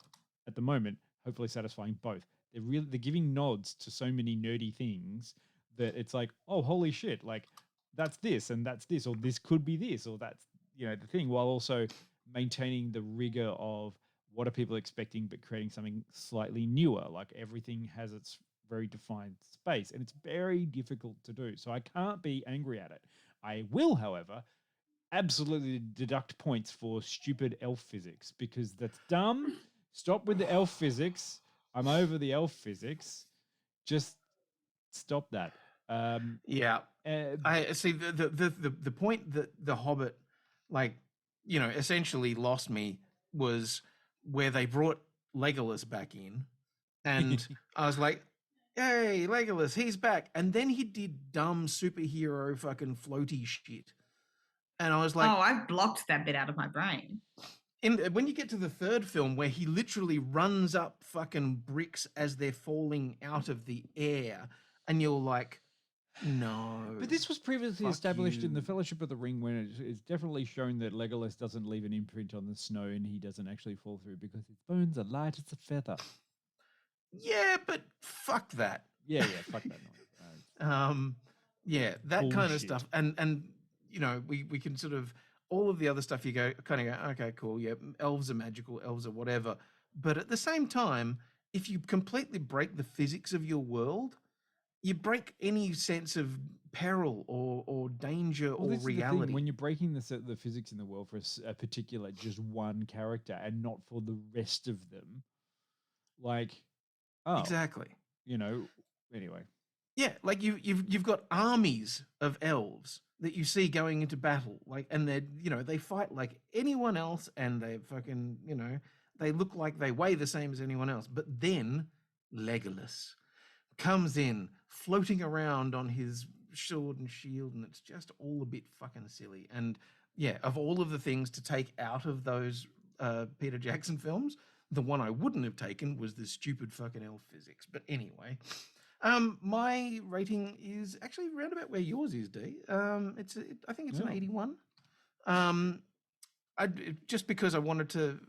at the moment, hopefully satisfying both. They're giving nods to so many nerdy things that it's like, oh, holy shit, like that's this and that's this, or this could be this, or that's, the thing, while also maintaining the rigor of what are people expecting, but creating something slightly newer. Like everything has its very defined space, and it's very difficult to do. So I can't be angry at it. I will, however, absolutely deduct points for stupid elf physics because that's dumb. Stop with the elf physics. I'm over the elf physics. Just stop that. Yeah, I see the point that the Hobbit, essentially lost me was where they brought Legolas back in, and I was like, Hey, Legolas, he's back. And then he did dumb superhero fucking floaty shit. And I was like, Oh, I've blocked that bit out of my brain. when you get to the third film where he literally runs up fucking bricks as they're falling out of the air, and you're like, no. But this was previously fuck established in the you. Fellowship of the Ring, when it's definitely shown that Legolas doesn't leave an imprint on the snow and he doesn't actually fall through because his bones are light as a feather. Yeah, but fuck that. Yeah, fuck that noise. Yeah, that kind of Bullshit. stuff. And you know, we can sort of, all of the other stuff you go, okay, cool, yeah, elves are magical, elves are whatever. But at the same time, if you completely break the physics of your world, you break any sense of peril or danger Well, or this is the thing, reality. when you're breaking the physics in the world for a particular just one character and not for the rest of them, like, oh, Exactly. you know, anyway. Yeah, like you've got armies of elves that you see going into battle, like, and they fight like anyone else, and they fucking, they look like they weigh the same as anyone else. But then Legolas comes in, floating around on his sword and shield, and it's just all a bit fucking silly. And yeah, of all of the things to take out of those Peter Jackson films, the one I wouldn't have taken was the stupid fucking elf physics. But anyway. My rating is actually around about where yours is, D. I think it's an 81. Just because I wanted to,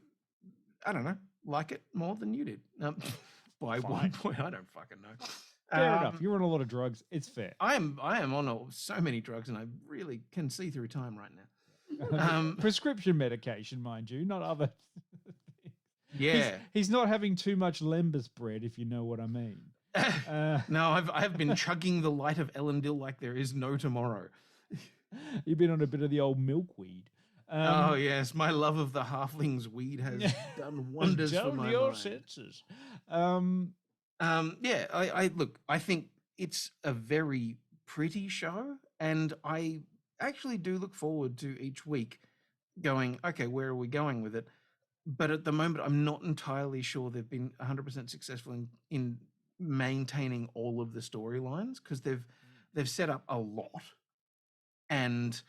I don't know, like it more than you did. By one point, I don't fucking know. Fair enough. You're on a lot of drugs. It's fair. I am on so many drugs, and I really can see through time right now. Prescription medication, mind you, not other. Yeah. He's not having too much lembas bread, if you know what I mean. No, I've been chugging the light of Elendil like there is no tomorrow. You've been on a bit of the old milkweed. Oh yes, my love of the halflings weed has done wonders for my your mind. senses. Yeah, I look, I think it's a very pretty show, and I actually do look forward to each week going, okay, where are we going with it? But at the moment, I'm not entirely sure they've been 100% successful in maintaining all of the storylines, because they've set up a lot, and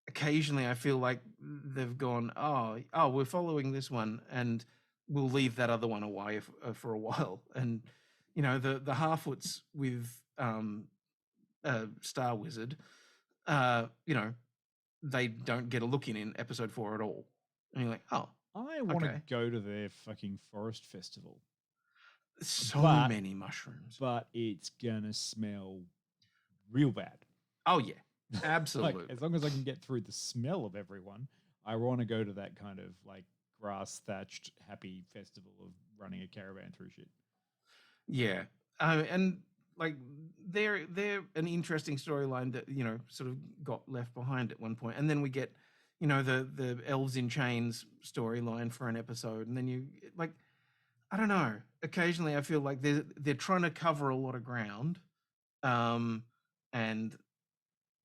occasionally I feel like they've gone, oh, we're following this one, and we'll leave that other one away for a while. And the Harfoots with Star Wizard, they don't get a look in episode 4 at all, and you're like, oh, I want to okay. go to their fucking forest festival. So many mushrooms. But it's gonna smell real bad. Oh yeah, absolutely. Like, as long as I can get through the smell of everyone, I want to go to that kind of like grass thatched happy festival of running a caravan through shit. Yeah, and like they're an interesting storyline that sort of got left behind at one point, and then we get the elves in chains storyline for an episode, and then you like, I don't know. Occasionally, I feel like they're trying to cover a lot of ground, and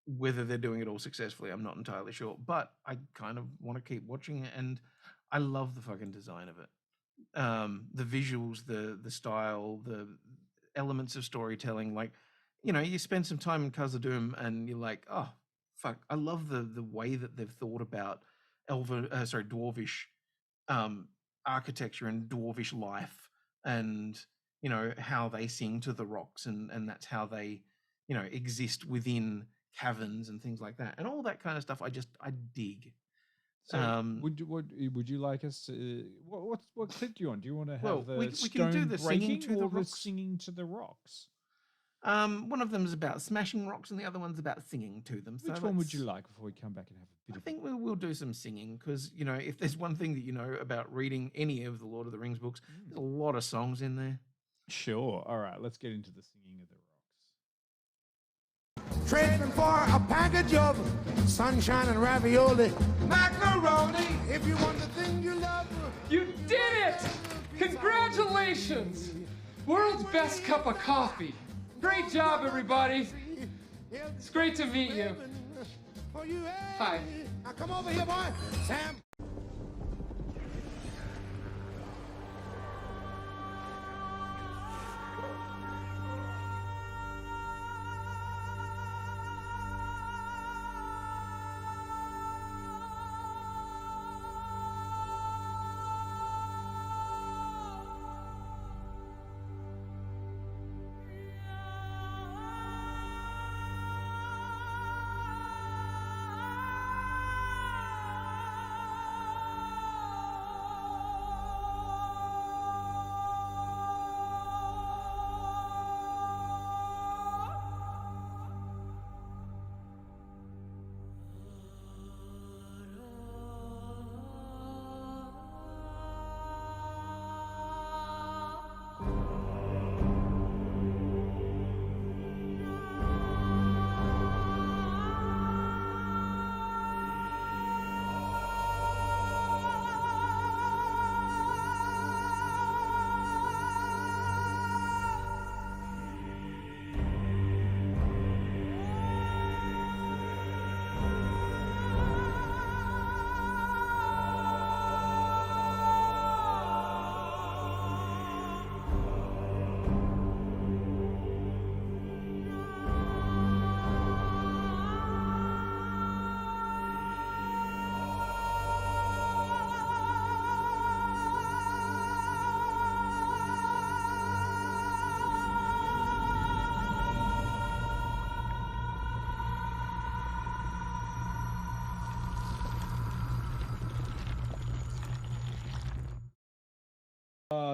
whether they're doing it all successfully, I'm not entirely sure. But I kind of want to keep watching it, and I love the fucking design of it. The visuals, the style, the elements of storytelling. Like, you spend some time in Khazad-dûm, and you're like, oh fuck, I love the way that they've thought about dwarvish architecture and dwarvish life, and how they sing to the rocks, and that's how they exist within caverns and things like that, and all that kind of stuff. I dig. So would you like us to what clip do you want? Do you want to have we stone can do the breaking singing to the or the rocks. singing to the rocks? One of them is about smashing rocks, and the other one's about singing to them. Which one would you like before we come back and have a bit I of think we'll do some singing, because if there's one thing that you know about reading any of the Lord of the Rings books, there's a lot of songs in there. Sure. All right, let's get into the singing of the rocks. Trading for a package of sunshine and ravioli. Macaroni, if you want the thing you love. You did it! Congratulations! World's best cup of coffee. Great job, everybody. It's great to meet you. Hi. Now come over here, boy. Sam.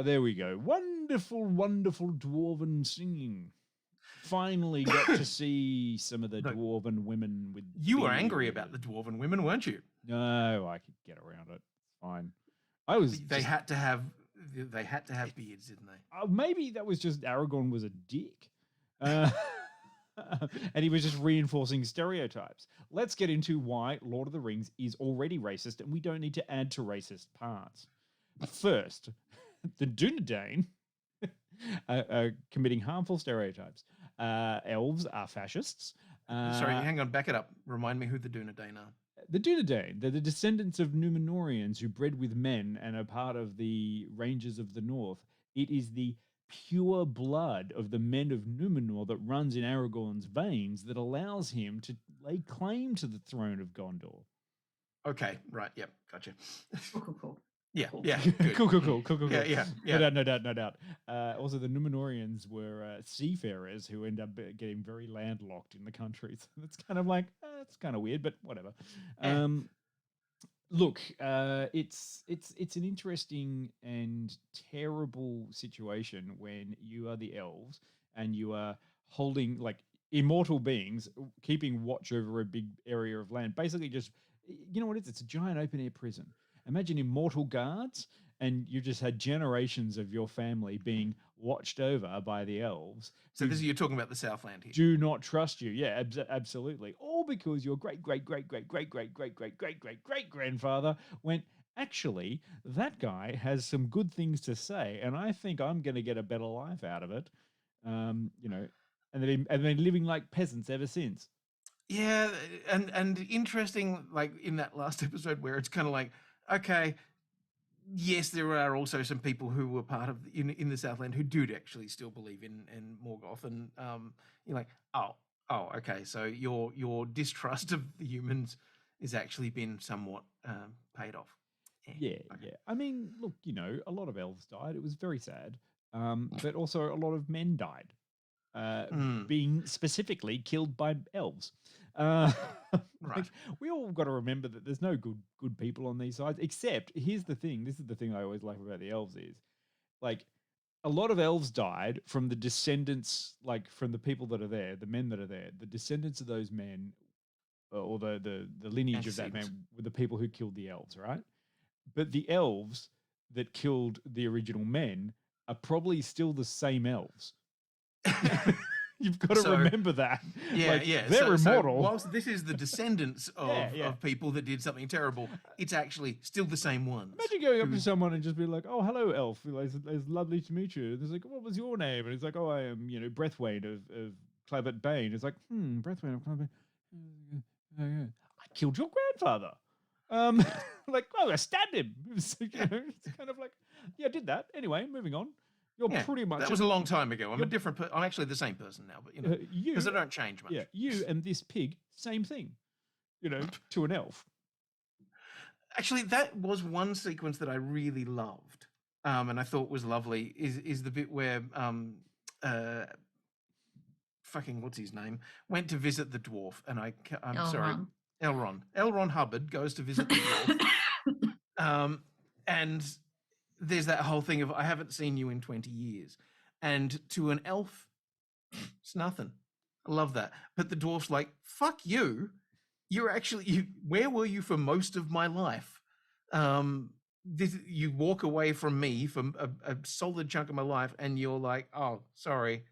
there we go. Wonderful, wonderful dwarven singing. Finally got to see some of the Look, dwarven women with. You were angry about the dwarven women, weren't you? No, I could get around it. It's fine. I was. They had to have beards, didn't they? Maybe that was just Aragorn was a dick. And he was just reinforcing stereotypes. Let's get into why Lord of the Rings is already racist and we don't need to add to racist parts. First, the Dunedain are committing harmful stereotypes. Elves are fascists. Sorry, hang on, back it up. Remind me who the Dunedain are. The Dunedain, they're the descendants of Númenóreans who bred with men and are part of the Rangers of the North. It is the pure blood of the men of Númenor that runs in Aragorn's veins that allows him to lay claim to the throne of Gondor. Okay, right, yep, gotcha. Cool. Yeah, Cool. yeah. Cool. Yeah. No doubt. Also, the Númenóreans were seafarers who end up getting very landlocked in the country. So it's kind of like, it's kind of weird, but whatever. Look, it's an interesting and terrible situation when you are the elves and you are holding like immortal beings, keeping watch over a big area of land. Basically, just you know what it is? It's a giant open air prison. Imagine immortal guards, and you just had generations of your family being watched over by the elves. So you're talking about the Southland here. Do not trust you. Yeah, absolutely. All because your great grandfather went, actually, that guy has some good things to say, and I think I'm going to get a better life out of it. And they've been living like peasants ever since. Yeah, and interesting, like in that last episode where it's kind of like, okay, yes, there are also some people who were part of in the Southland who do actually still believe in Morgoth, and you're like, oh, okay, so your distrust of the humans has actually been somewhat paid off. Yeah. I mean, look, a lot of elves died. It was very sad, but also a lot of men died, being specifically killed by elves. Right. We all got to remember that there's no good people on these sides. Except, here's the thing. This is the thing I always like about the elves is, like, a lot of elves died from the descendants, like from the people that are there, the men that are there. The descendants of those men, or the lineage of that man, were the people who killed the elves, right? But the elves that killed the original men are probably still the same elves. You've got to remember that. Yeah. They're immortal. So whilst this is the descendants of people that did something terrible, it's actually still the same ones. Imagine going up to someone and just being like, "Oh, hello, elf. It's lovely to meet you." And it's like, "What was your name?" And it's like, "Oh, I am, Breathwaite of Clabot Bane." It's like, Breathwaite of Clabot Bane. I killed your grandfather. Like, oh, I stabbed him. It's kind of like, yeah, I did that. Anyway, moving on. You're pretty much. That was a long time ago. I'm a different. I'm actually the same person now, but because I don't change much. Yeah, you and this pig, same thing. To an elf. Actually, that was one sequence that I really loved, and I thought was lovely. Is the bit where fucking what's his name went to visit the dwarf, and I'm sorry, Elron Hubbard goes to visit the dwarf, and there's that whole thing of, I haven't seen you in 20 years. And to an elf, it's nothing. I love that. But the dwarf's like, fuck you. Where were you for most of my life? You walk away from me for a solid chunk of my life, and you're like, oh, sorry.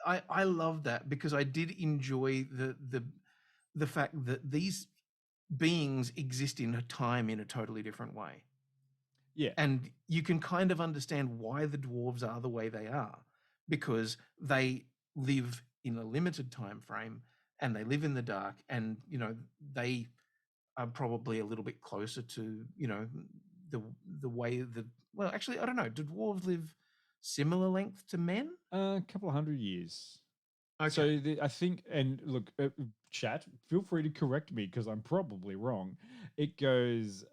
I love that, because I did enjoy the fact that these beings exist in a time in a totally different way. Yeah. And you can kind of understand why the dwarves are the way they are, because they live in a limited time frame and they live in the dark, and they are probably a little bit closer to the way that, well, actually, I don't know, do dwarves live similar length to men? A couple of 100 years. Okay. So I think, and look, chat, feel free to correct me because I'm probably wrong. It goes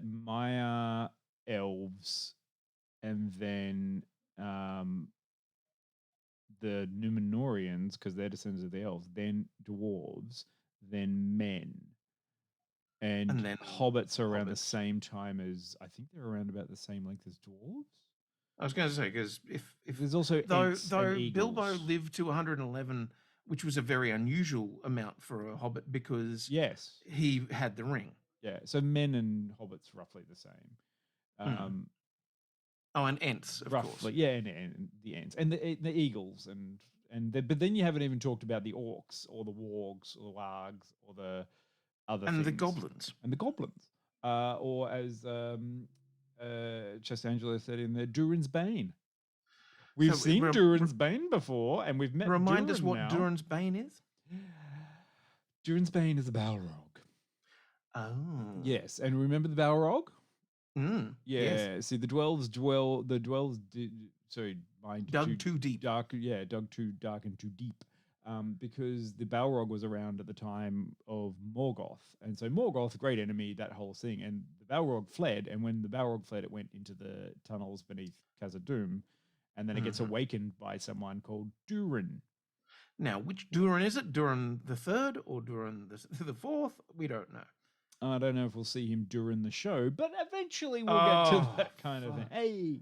Maya, elves, and then the Númenóreans, because they're descendants of the elves, then dwarves, then men. And then hobbits are around the hobbits. same time as, I think they're around about the same length as dwarves. I was going to say, because if There's also though Ents though and Bilbo eagles. lived to 111, which was a very unusual amount for a hobbit because Yes. he had the ring. Yeah. So men and hobbits roughly the same. Oh, and Ents, of roughly, course. yeah, and the Ents and the eagles but then you haven't even talked about the orcs or the wargs or the wargs or the other And the things. goblins. And the goblins, or as Chestangelo said in there, Durin's Bane. We've seen Durin's Bane before, and we've met. Remind us Durin what now. Durin's Bane is. Durin's Bane is a Balrog. Oh, Yes, and remember the Balrog? Yeah. Yes. See, the dwells dug too deep. Dark, yeah, dug too dark and too deep. Because the Balrog was around at the time of Morgoth, and so Morgoth, great enemy, that whole thing, and the Balrog fled, and when the Balrog fled, it went into the tunnels beneath Khazad-dûm, and then it gets awakened by someone called Durin. Now, which Durin is it? Durin the third or Durin the fourth? We don't know. I don't know if we'll see him during the show, but eventually we'll get to that kind of thing. Hey,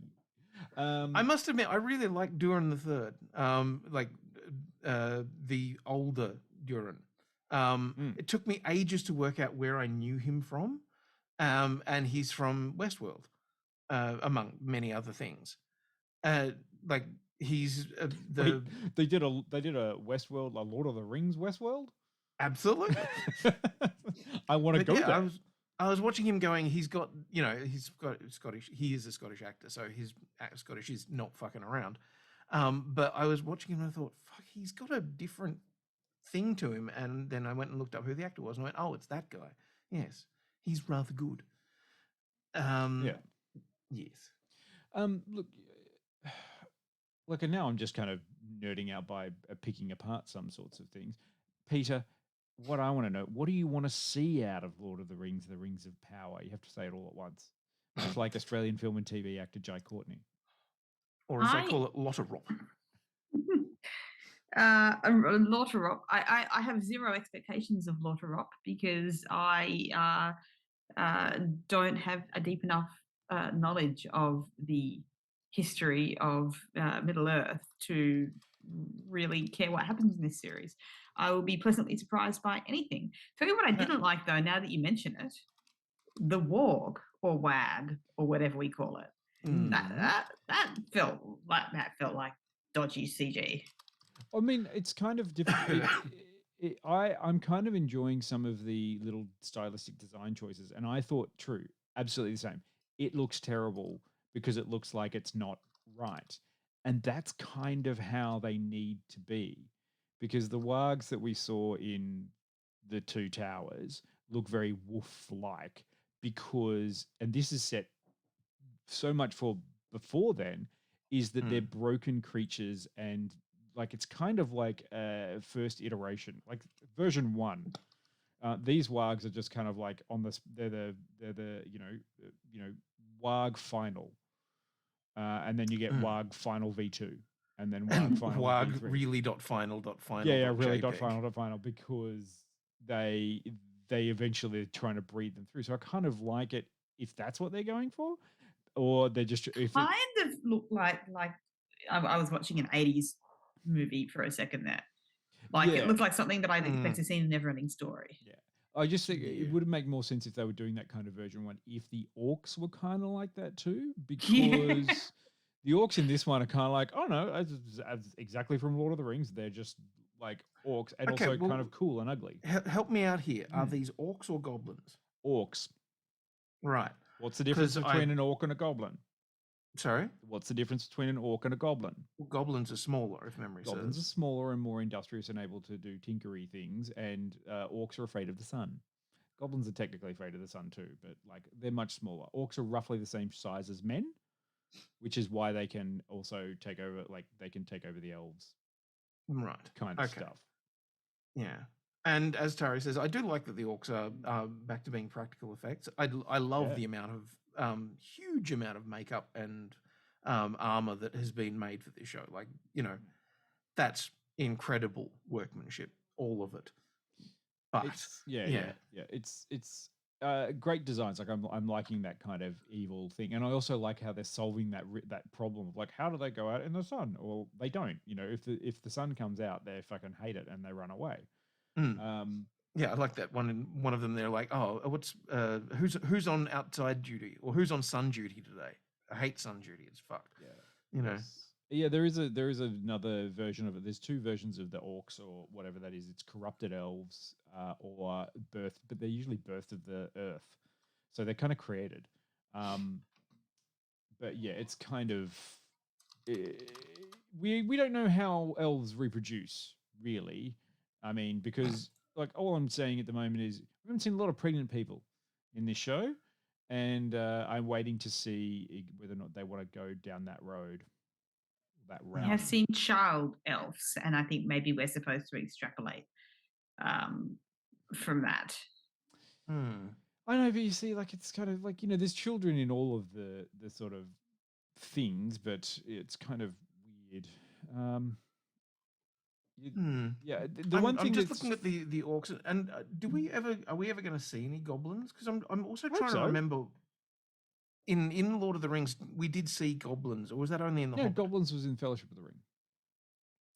I must admit, I really like Durin the third. The older Durin. It took me ages to work out where I knew him from, and he's from Westworld, among many other things. He's Wait, they did a Westworld, a Lord of the Rings Westworld. Absolutely. I want to go there. I was watching him going, he's got Scottish, he is a Scottish actor, so his Scottish is not fucking around. But I was watching him and I thought, fuck, he's got a different thing to him. And then I went and looked up who the actor was and I went, oh, it's that guy. Yes, he's rather good. Yeah. Yes. Look, and now I'm just kind of nerding out by picking apart some sorts of things. Peter, what I want to know, what do you want to see out of Lord of the Rings of Power? You have to say it all at once. Much like Australian film and TV actor Jai Courtney. Or as they call it, Lotterop. Lotterop. I have zero expectations of Lotterop because I don't have a deep enough knowledge of the history of Middle Earth to really care what happens in this series. I will be pleasantly surprised by anything. Tell you what I didn't like though, now that you mention it, the warg or wag or whatever we call it. That felt like dodgy CG. I mean, it's kind of different. I'm kind of enjoying some of the little stylistic design choices, and I thought, true, absolutely the same. It looks terrible because it looks like it's not right. And that's kind of how they need to be, because the wargs that we saw in the Two Towers look very wolf-like because, and this is set so much for before then, is that they're broken creatures and like it's kind of like a first iteration, like version 1. These wargs are just kind of like on this. They're the warg final, and then you get warg final V2, and then warg final warg V3. really .final. Yeah, really .final because they eventually are trying to breed them through. So I kind of like it if that's what they're going for, or they're just kind of look like I was watching an 80s movie for a second there. Like it looked like something that I'd expect to see in a Neverending Story. Yeah. I just think it would make more sense if they were doing that kind of version 1, if the orcs were kind of like that too, because the orcs in this one are kind of like, oh no, as exactly from Lord of the Rings, they're just like orcs and also kind of cool and ugly. Help me out here. Are these orcs or goblins? Orcs. Right. What's the difference between an orc and a goblin? Sorry? What's the difference between an orc and a goblin? Well, goblins are smaller, if memory serves. Goblins are smaller and more industrious and able to do tinkery things, and orcs are afraid of the sun. Goblins are technically afraid of the sun too, but like they're much smaller. Orcs are roughly the same size as men, which is why they can also take over. Like they can take over the elves, right? Kind of stuff. Yeah, and as Tari says, I do like that the orcs are back to being practical effects. I love the amount of huge amount of makeup and armor that has been made for this show. Like that's incredible workmanship, all of it. But it's great designs. Like I'm liking that kind of evil thing, and I also like how they're solving that problem of like how do they go out in the sun? Well, they don't. You know, if the sun comes out, they fucking hate it and they run away. Mm. Um, Yeah, I like that one. In one of them, they're like, "Oh, what's who's on outside duty or who's on sun duty today? I hate sun duty. It's fucked." yeah, You know. yes. Yeah, there is another version of it. There's two versions of the orcs or whatever that is. It's corrupted elves or birth, but they're usually birthed of the earth, so they're kind of created. Um, but yeah, it's kind of eh, we don't know how elves reproduce really. I mean, because like all I'm saying at the moment is we haven't seen a lot of pregnant people in this show, and I'm waiting to see whether or not they want to go down that road, that We route. have seen child elves, and I think maybe we're supposed to extrapolate um, from that. Hmm. I know, but you see, like it's kind of like there's children in all of the sort of things, but it's kind of weird. Yeah, the one I'm thing just that's looking at the orcs, and are we ever going to see any goblins? Because I'm also hope trying to so. remember. In Lord of the Rings, we did see goblins, or was that only in the Yeah, Hobbit? goblins was in Fellowship of the Ring.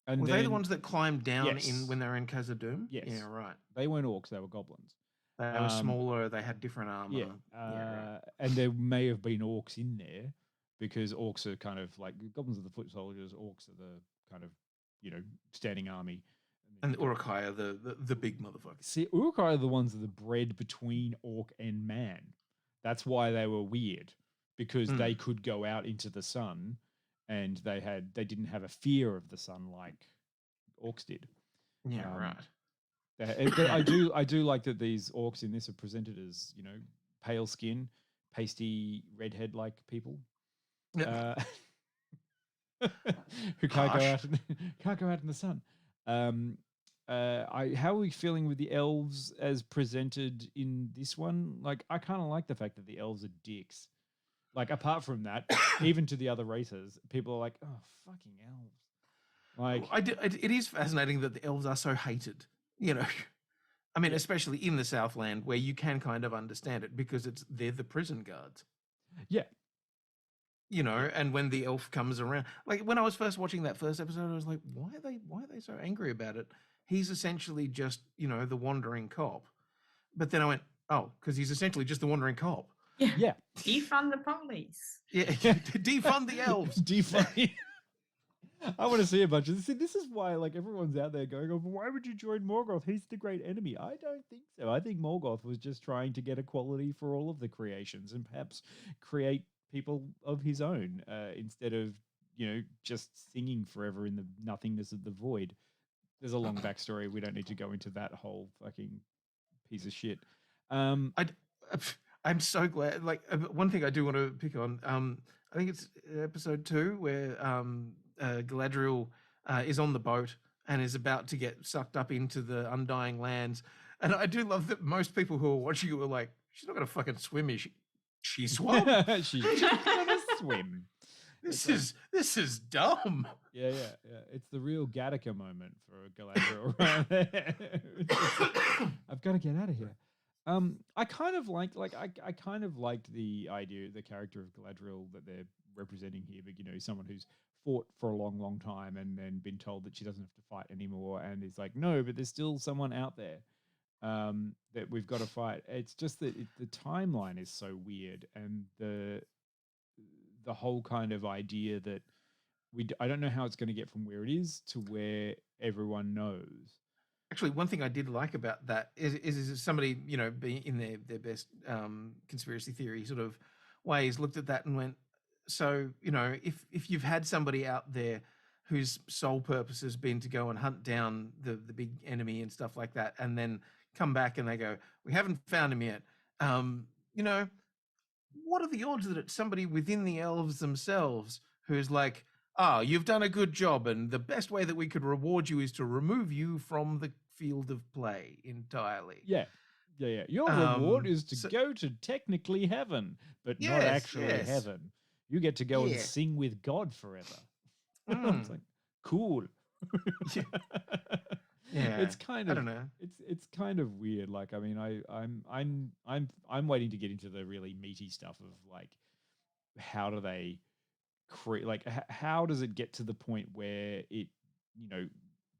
And Were then, they the ones that climbed down yes, when they were in Khazad-dûm? yes, Yeah, right. they weren't orcs; they were goblins. They were smaller. They had different armor. Yeah, Right. and there may have been orcs in there because orcs are kind of like goblins are the foot soldiers. Orcs are the kind of standing army. And the Uruk-hai are the big motherfuckers. See, Uruk-hai are the ones that are bred between orc and man. That's why they were weird, because they could go out into the sun, and they didn't have a fear of the sun like orcs did. Yeah, right. I do like that these orcs in this are presented as pale skin, pasty redhead like people. Yeah. Who can't go out in the sun. How are we feeling with the elves as presented in this one? Like, I kind of like the fact that the elves are dicks. Like, apart from that, even to the other races, people are like, "Oh, fucking elves!" Like, it is fascinating that the elves are so hated. I mean, especially in the Southland, where you can kind of understand it because they're the prison guards. Yeah. And when the elf comes around, like when I was first watching that first episode, I was like, why are they so angry about it? He's essentially just, the wandering cop. But then I went, oh, because he's essentially just the wandering cop. Yeah. Defund the police. Yeah. Defund the elves. Defund. I want to see a bunch of this. This is why, like, everyone's out there going, "Oh, why would you join Morgoth? He's the great enemy." I don't think so. I think Morgoth was just trying to get equality for all of the creations and perhaps create people of his own instead of just singing forever in the nothingness of the void. There's a long backstory. We don't need to go into that whole fucking piece of shit. I'm so glad. Like, one thing I do want to pick on. I think it's episode 2 where Galadriel is on the boat and is about to get sucked up into the Undying Lands. And I do love that most people who are watching it were like, she's not going to fucking swim, is she? She swam. She's just going to swim. This is dumb. Yeah. It's the real Gattaca moment for Galadriel right there. I've got to get out of here. I kind of liked the idea, the character of Galadriel that they're representing here, but someone who's fought for a long, long time and then been told that she doesn't have to fight anymore, and is like, no, but there's still someone out there that we've got to fight. It's just that the timeline is so weird, and the whole kind of idea that I don't know how it's going to get from where it is to where everyone knows. Actually, one thing I did like about that is somebody, being in their best conspiracy theory sort of ways, looked at that and went, so, if you've had somebody out there whose sole purpose has been to go and hunt down the big enemy and stuff like that, and then come back and they go, we haven't found him yet. What are the odds that it's somebody within the elves themselves who's like, you've done a good job, and the best way that we could reward you is to remove you from the field of play entirely. Yeah. Your reward is to go to technically heaven, but not actually heaven. You get to go and sing with God forever. It's like, cool. Yeah, It's kind I of don't know. it's kind of weird. Like, I mean, I'm waiting to get into the really meaty stuff of like how do they create like how does it get to the point where it you know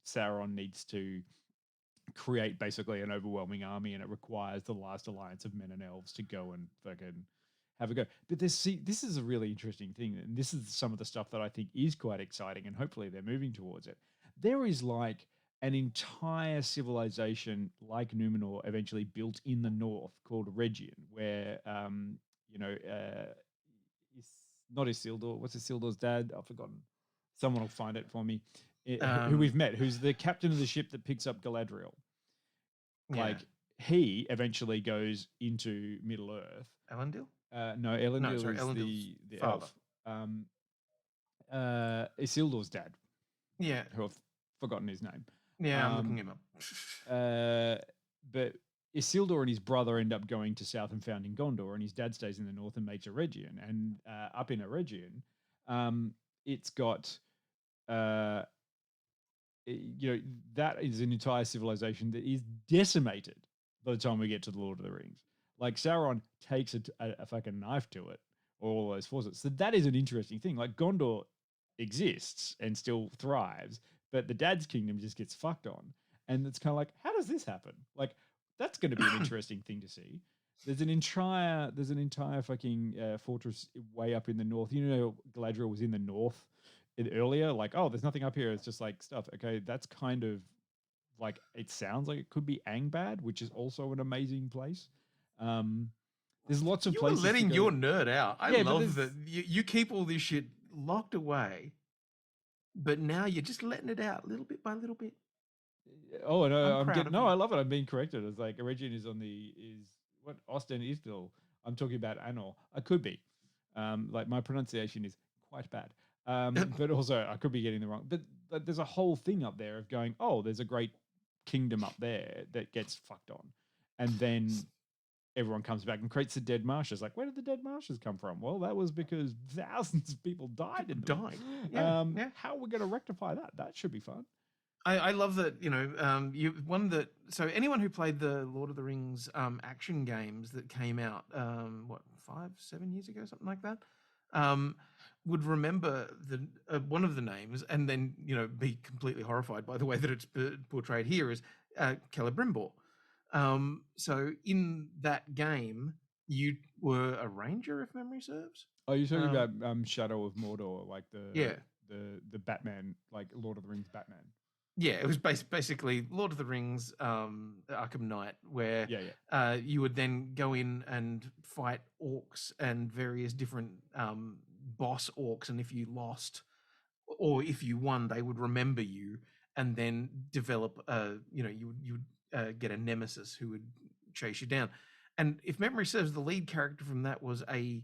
Sauron needs to create basically an overwhelming army, and it requires the last alliance of men and elves to go and fucking have a go. But this is a really interesting thing, and this is some of the stuff that I think is quite exciting, and hopefully they're moving towards it. There is like an entire civilization like Numenor eventually built in the north called Region, where you know is not Isildur. What's Isildur's dad? I've forgotten. Someone will find it for me. Who we've met, who's the captain of the ship that picks up Galadriel. Yeah. Like he eventually goes into Middle Earth. Elendil? No, Elendil sorry, is Elendil's the father. elf. Isildur's dad, Yeah. who I've forgotten his name. Yeah, I'm looking him up. But Isildur and his brother end up going to south and founding Gondor, and his dad stays in the north and makes Eregion. And up in Eregion, it's got you know, that is an entire civilization that is decimated by the time we get to the Lord of the Rings. Like Sauron takes a fucking knife to it, or all those forces. So that is an interesting thing. Like Gondor exists and still thrives, but the dad's kingdom just gets fucked on. And it's kind of like, how does this happen? Like, that's going to be an interesting thing to see. There's an entire fucking fortress way up in the north. You know, Galadriel was in the north earlier. Like, oh, there's nothing up here. It's just like stuff. Okay, that's kind of like it sounds like it could be Angbad, which is also an amazing place. There's lots of You were places. letting your nerd out. I Yeah, but love that you keep all this shit locked away, but now you're just letting it out little bit by little bit. Oh no, I'm proud of you. I love it. I'm being corrected. It's like Eregion is what Osten is still. I'm talking about Anor. I could be. Like my pronunciation is quite bad. But also I could be getting the wrong. But there's a whole thing up there of going, oh, there's a great kingdom up there that gets fucked on, and then everyone comes back and creates the dead marshes. Like, where did the dead marshes come from? Well, that was because thousands of people died in them. Yeah, How are we going to rectify that? That should be fun. I love that, so anyone who played the Lord of the Rings action games that came out 5-7 years ago, something like that, would remember the one of the names, and then be completely horrified by the way that it's portrayed here as Celebrimbor. So in that game, you were a ranger, if memory serves. Oh, you're talking about Shadow of Mordor, like the Batman, like Lord of the Rings Batman. Yeah, it was basically Lord of the Rings, Arkham Knight, where you would then go in and fight orcs and various different boss orcs, and if you lost or if you won, they would remember you and then develop. You would get a nemesis who would chase you down. And if memory serves, the lead character from that was a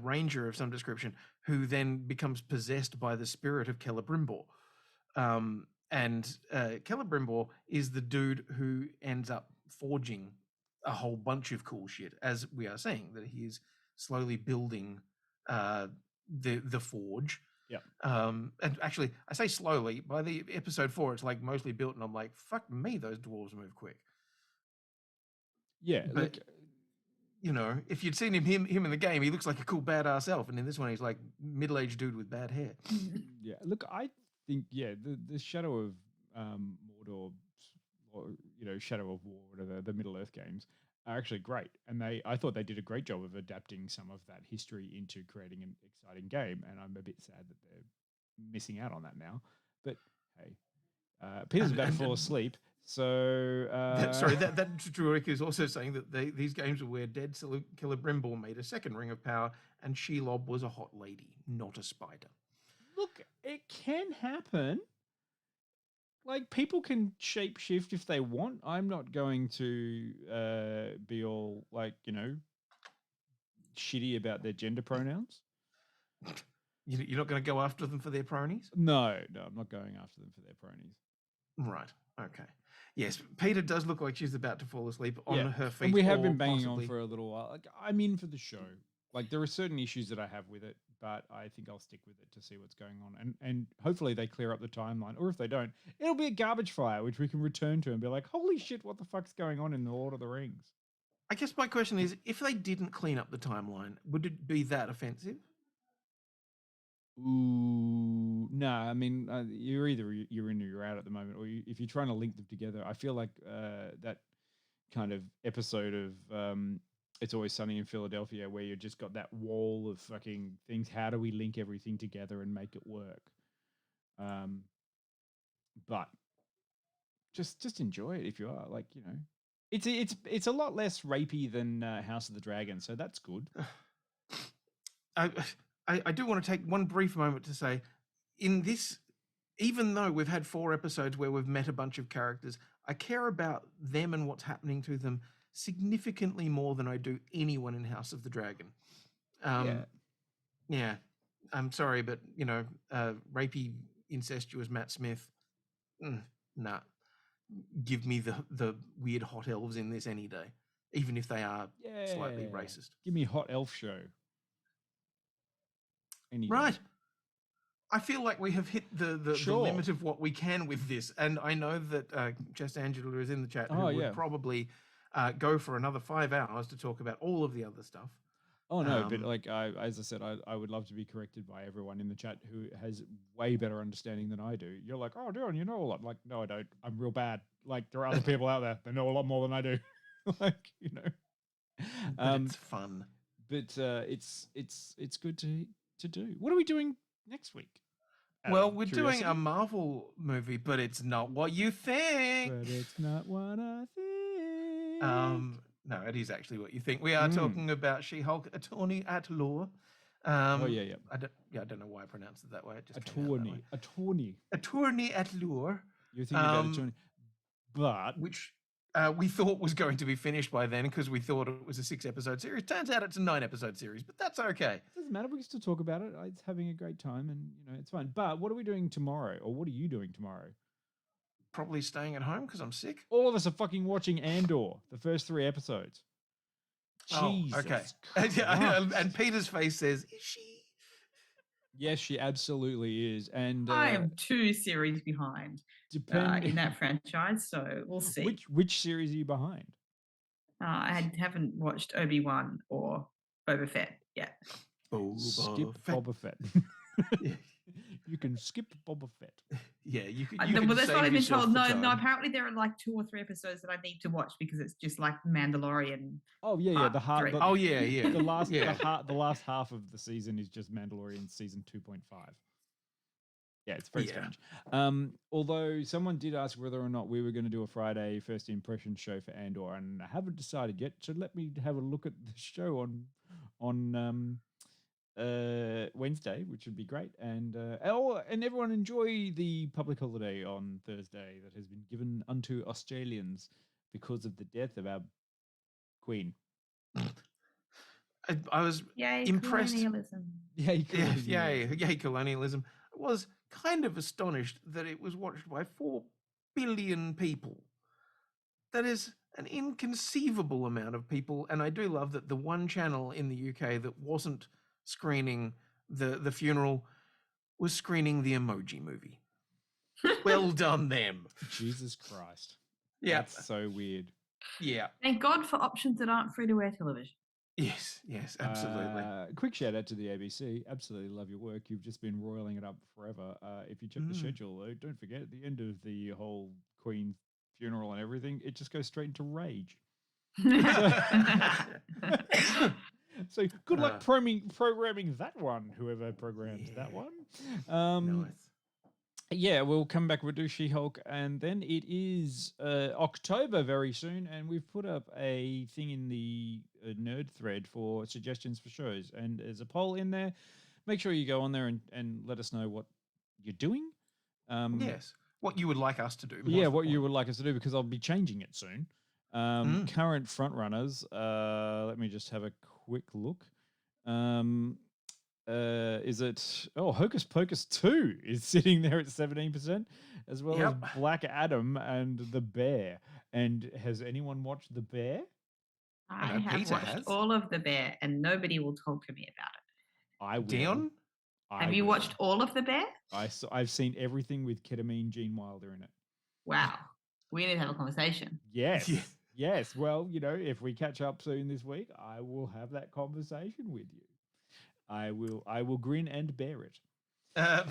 ranger of some description who then becomes possessed by the spirit of Celebrimbor. And Celebrimbor is the dude who ends up forging a whole bunch of cool shit, as we are saying, that he is slowly building the forge. Yeah. And actually, I say slowly, by the episode 4, it's like mostly built, and I'm like, fuck me, those dwarves move quick. Yeah, but if you'd seen him in the game, he looks like a cool badass elf, and in this one, he's like middle-aged dude with bad hair. Yeah, look, I think the Shadow of Mordor, or Shadow of War, whatever, the Middle Earth games are actually great, and I thought they did a great job of adapting some of that history into creating an exciting game, and I'm a bit sad that they're missing out on that now. But hey, Peter's about to fall asleep. So that Druick is also saying that these games were where dead Celebrimbor made a second ring of power, and Shelob was a hot lady, not a spider. Look, it can happen. Like, people can shape shift if they want. I'm not going to be all like shitty about their gender pronouns. You're not going to go after them for their pronies? No, I'm not going after them for their pronies. Right. Okay. Yes, Peter does look like she's about to fall asleep on her feet. And we have been banging on for a little while. Like, I'm in for the show. Like, there are certain issues that I have with it, but I think I'll stick with it to see what's going on. And hopefully they clear up the timeline. Or if they don't, it'll be a garbage fire, which we can return to and be like, holy shit, what the fuck's going on in the Lord of the Rings? I guess my question is, if they didn't clean up the timeline, would it be that offensive? Ooh, no. I mean, you're either you're in or you're out at the moment, or if you're trying to link them together, I feel like that kind of episode of It's Always Sunny in Philadelphia, where you just got that wall of fucking things. How do we link everything together and make it work? But just enjoy it if you are, like, you know, it's a lot less rapey than House of the Dragon, so that's good. I do want to take one brief moment to say, in this, even though we've had 4 episodes where we've met a bunch of characters, I care about them and what's happening to them significantly more than I do anyone in House of the Dragon. Yeah. I'm sorry, but, you know, rapey, incestuous Matt Smith, nah. Give me the weird hot elves in this any day, even if they are slightly racist. Give me a hot elf show. Right. I feel like we have hit the limit of what we can with this, and I know that Jess Angela is in the chat who would probably go for another 5 hours to talk about all of the other stuff. Oh no, but like as I said, I would love to be corrected by everyone in the chat who has way better understanding than I do. You're like, oh, Dion, you know a lot. I'm like, no, I don't. I'm real bad. Like, there are other people out there that know a lot more than I do. Like, you know, but it's fun. But it's good to do. What are we doing next week? Well, we're doing a Marvel movie, but it's not what you think. But it's not what I think. No, it is actually what you think. We are talking about She-Hulk, Attorney at Law. Oh yeah. I don't know why I pronounced it that way. It just Attorney at Law. You're thinking about Attorney, but which we thought was going to be finished by then because we thought it was a 6-episode series. Turns out it's a 9-episode series, but that's okay. It doesn't matter. We can still talk about it. It's having a great time, and you know it's fine. But what are we doing tomorrow, or what are you doing tomorrow? Probably staying at home because I'm sick. All of us are fucking watching Andor, the first 3 episodes. Jesus okay. And Peter's face says, "Is she?" Yes, she absolutely is. And I am 2 series behind in that franchise, so we'll see. Which series are you behind? I haven't watched Obi-Wan or Boba Fett yet. Skip Boba Fett. You can skip Boba Fett. Yeah, you can. Well, that's what I've been told. No, apparently there are like 2 or 3 episodes that I need to watch because it's just like Mandalorian. Oh yeah. The last the last half of the season is just Mandalorian season 2.5. Yeah, it's very strange. Although someone did ask whether or not we were going to do a Friday first impression show for Andor, and I haven't decided yet. So let me have a look at the show on Wednesday, which would be great, and everyone enjoy the public holiday on Thursday that has been given unto Australians because of the death of our Queen. I was impressed. Colonialism. Yay, colonialism. I was kind of astonished that it was watched by 4 billion people. That is an inconceivable amount of people, and I do love that the one channel in the UK that wasn't screening the funeral was screening the Emoji Movie. Well done, them. Jesus Christ. Yeah. That's so weird. Yeah. Thank God for options that aren't free-to-air television. Yes, absolutely. Quick shout out to the ABC. Absolutely love your work. You've just been roiling it up forever. If you check the schedule, though, don't forget at the end of the whole Queen funeral and everything, it just goes straight into Rage. So good luck programming that one, whoever programs that one. Nice. Yeah, we'll come back. We'll do She-Hulk, and then it is October very soon, and we've put up a thing in the nerd thread for suggestions for shows, and there's a poll in there. Make sure you go on there and let us know what you're doing. Yes, what you would like us to do. What you would like us to do, because I'll be changing it soon. Current front runners. Let me just have a quick look. Is it Hocus Pocus 2 is sitting there at 17%, as well as Black Adam and The Bear. And has anyone watched The Bear? I have watched all of The Bear, and nobody will talk to me about it. I will. Dion? Have you watched all of The Bear? I've seen everything with ketamine Gene Wilder in it. Wow. We need to have a conversation. Yes. Yeah. Yes. Well, if we catch up soon this week, I will have that conversation with you. I will grin and bear it. Get out.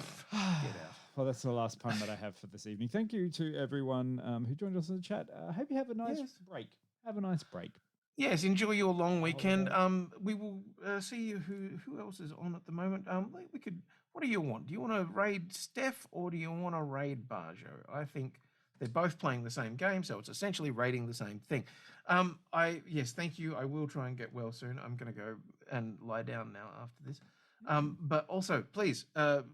Well, that's the last pun that I have for this evening. Thank you to everyone who joined us in the chat. Hope you have a nice break. Have a nice break. Yes, enjoy your long weekend. We will see who else is on at the moment. We could. What do you want? Do you want to raid Steph or do you want to raid Barjo? I think they're both playing the same game, so it's essentially raiding the same thing. Yes, thank you. I will try and get well soon. I'm going to go and lie down now after this. But also, please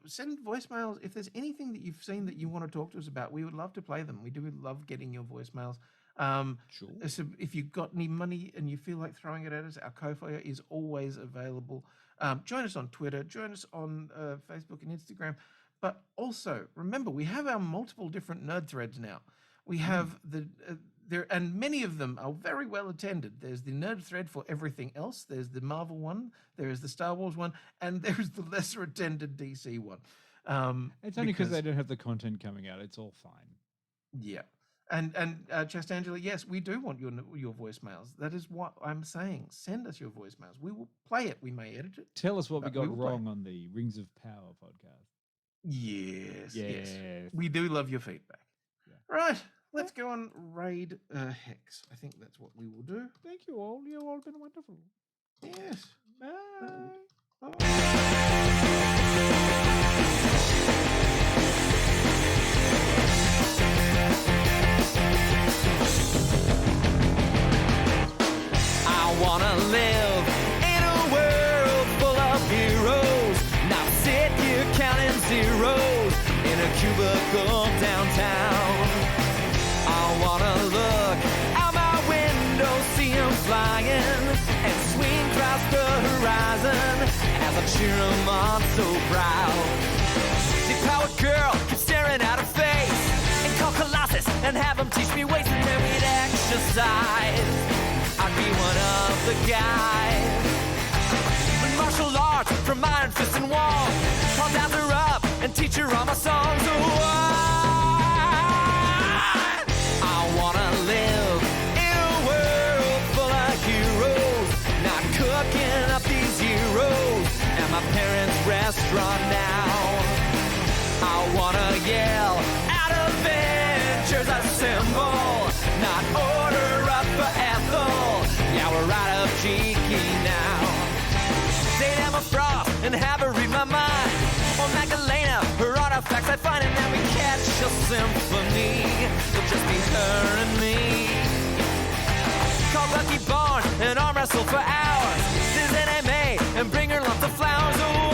send voicemails if there's anything that you've seen that you want to talk to us about. We would love to play them. We do love getting your voicemails. Sure. So if you've got any money and you feel like throwing it at us, our Ko-Fi is always available. Join us on Twitter, join us on Facebook and Instagram. But also, remember, we have our multiple different nerd threads now. We have there, and many of them are very well attended. There's the nerd thread for everything else. There's the Marvel one. There is the Star Wars one, and there's the lesser attended DC one. It's only because they don't have the content coming out. It's all fine. Yeah. And Chastangela, yes, we do want your voicemails. That is what I'm saying. Send us your voicemails. We will play it. We may edit it. Tell us what we got will play wrong on the Rings of Power podcast. Yes, yes. Yes. We do love your feedback. Yeah. Right, let's go on raid Hex. I think that's what we will do. Thank you all. You've all been wonderful. Yes. Bye. I wanna live in a world full of heroes, not sit here counting zeros in a cubicle downtown. I wanna look out my window, see 'em flying, and swing across the horizon as I cheer 'em on so proud. The powered girl keeps staring at her face, and call Colossus and have him teach me ways, and then we'd exercise. I'd be one of the guys. With martial arts from Iron Fist and Wall, I'll dance her up and teach her all my songs. Oh, I wanna live in a world full of heroes, not cooking up these heroes at my parents' restaurant now. I wanna yell out Avengers Assemble, not order up for Ethel. Yeah, we're right up cheeky now. Say Emma Frost and have her read my mind, or Magdalena, her artifacts I find, and then we catch a symphony. It'll just be her and me. Call Lucky Barn and arm wrestle for hours. This NMA and bring her lots of flowers. Oh,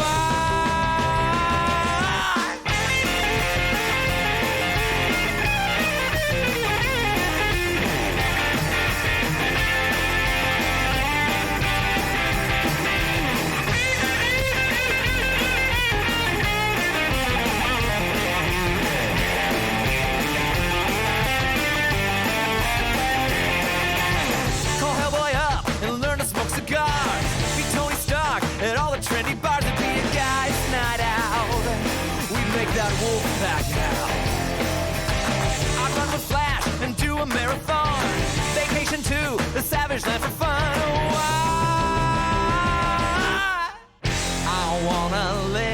trendy bars would be a guy's night out. We'd make that wolf pack now. I'd run with Flash and do a marathon. Vacation to the savage land for fun. Oh, I wanna live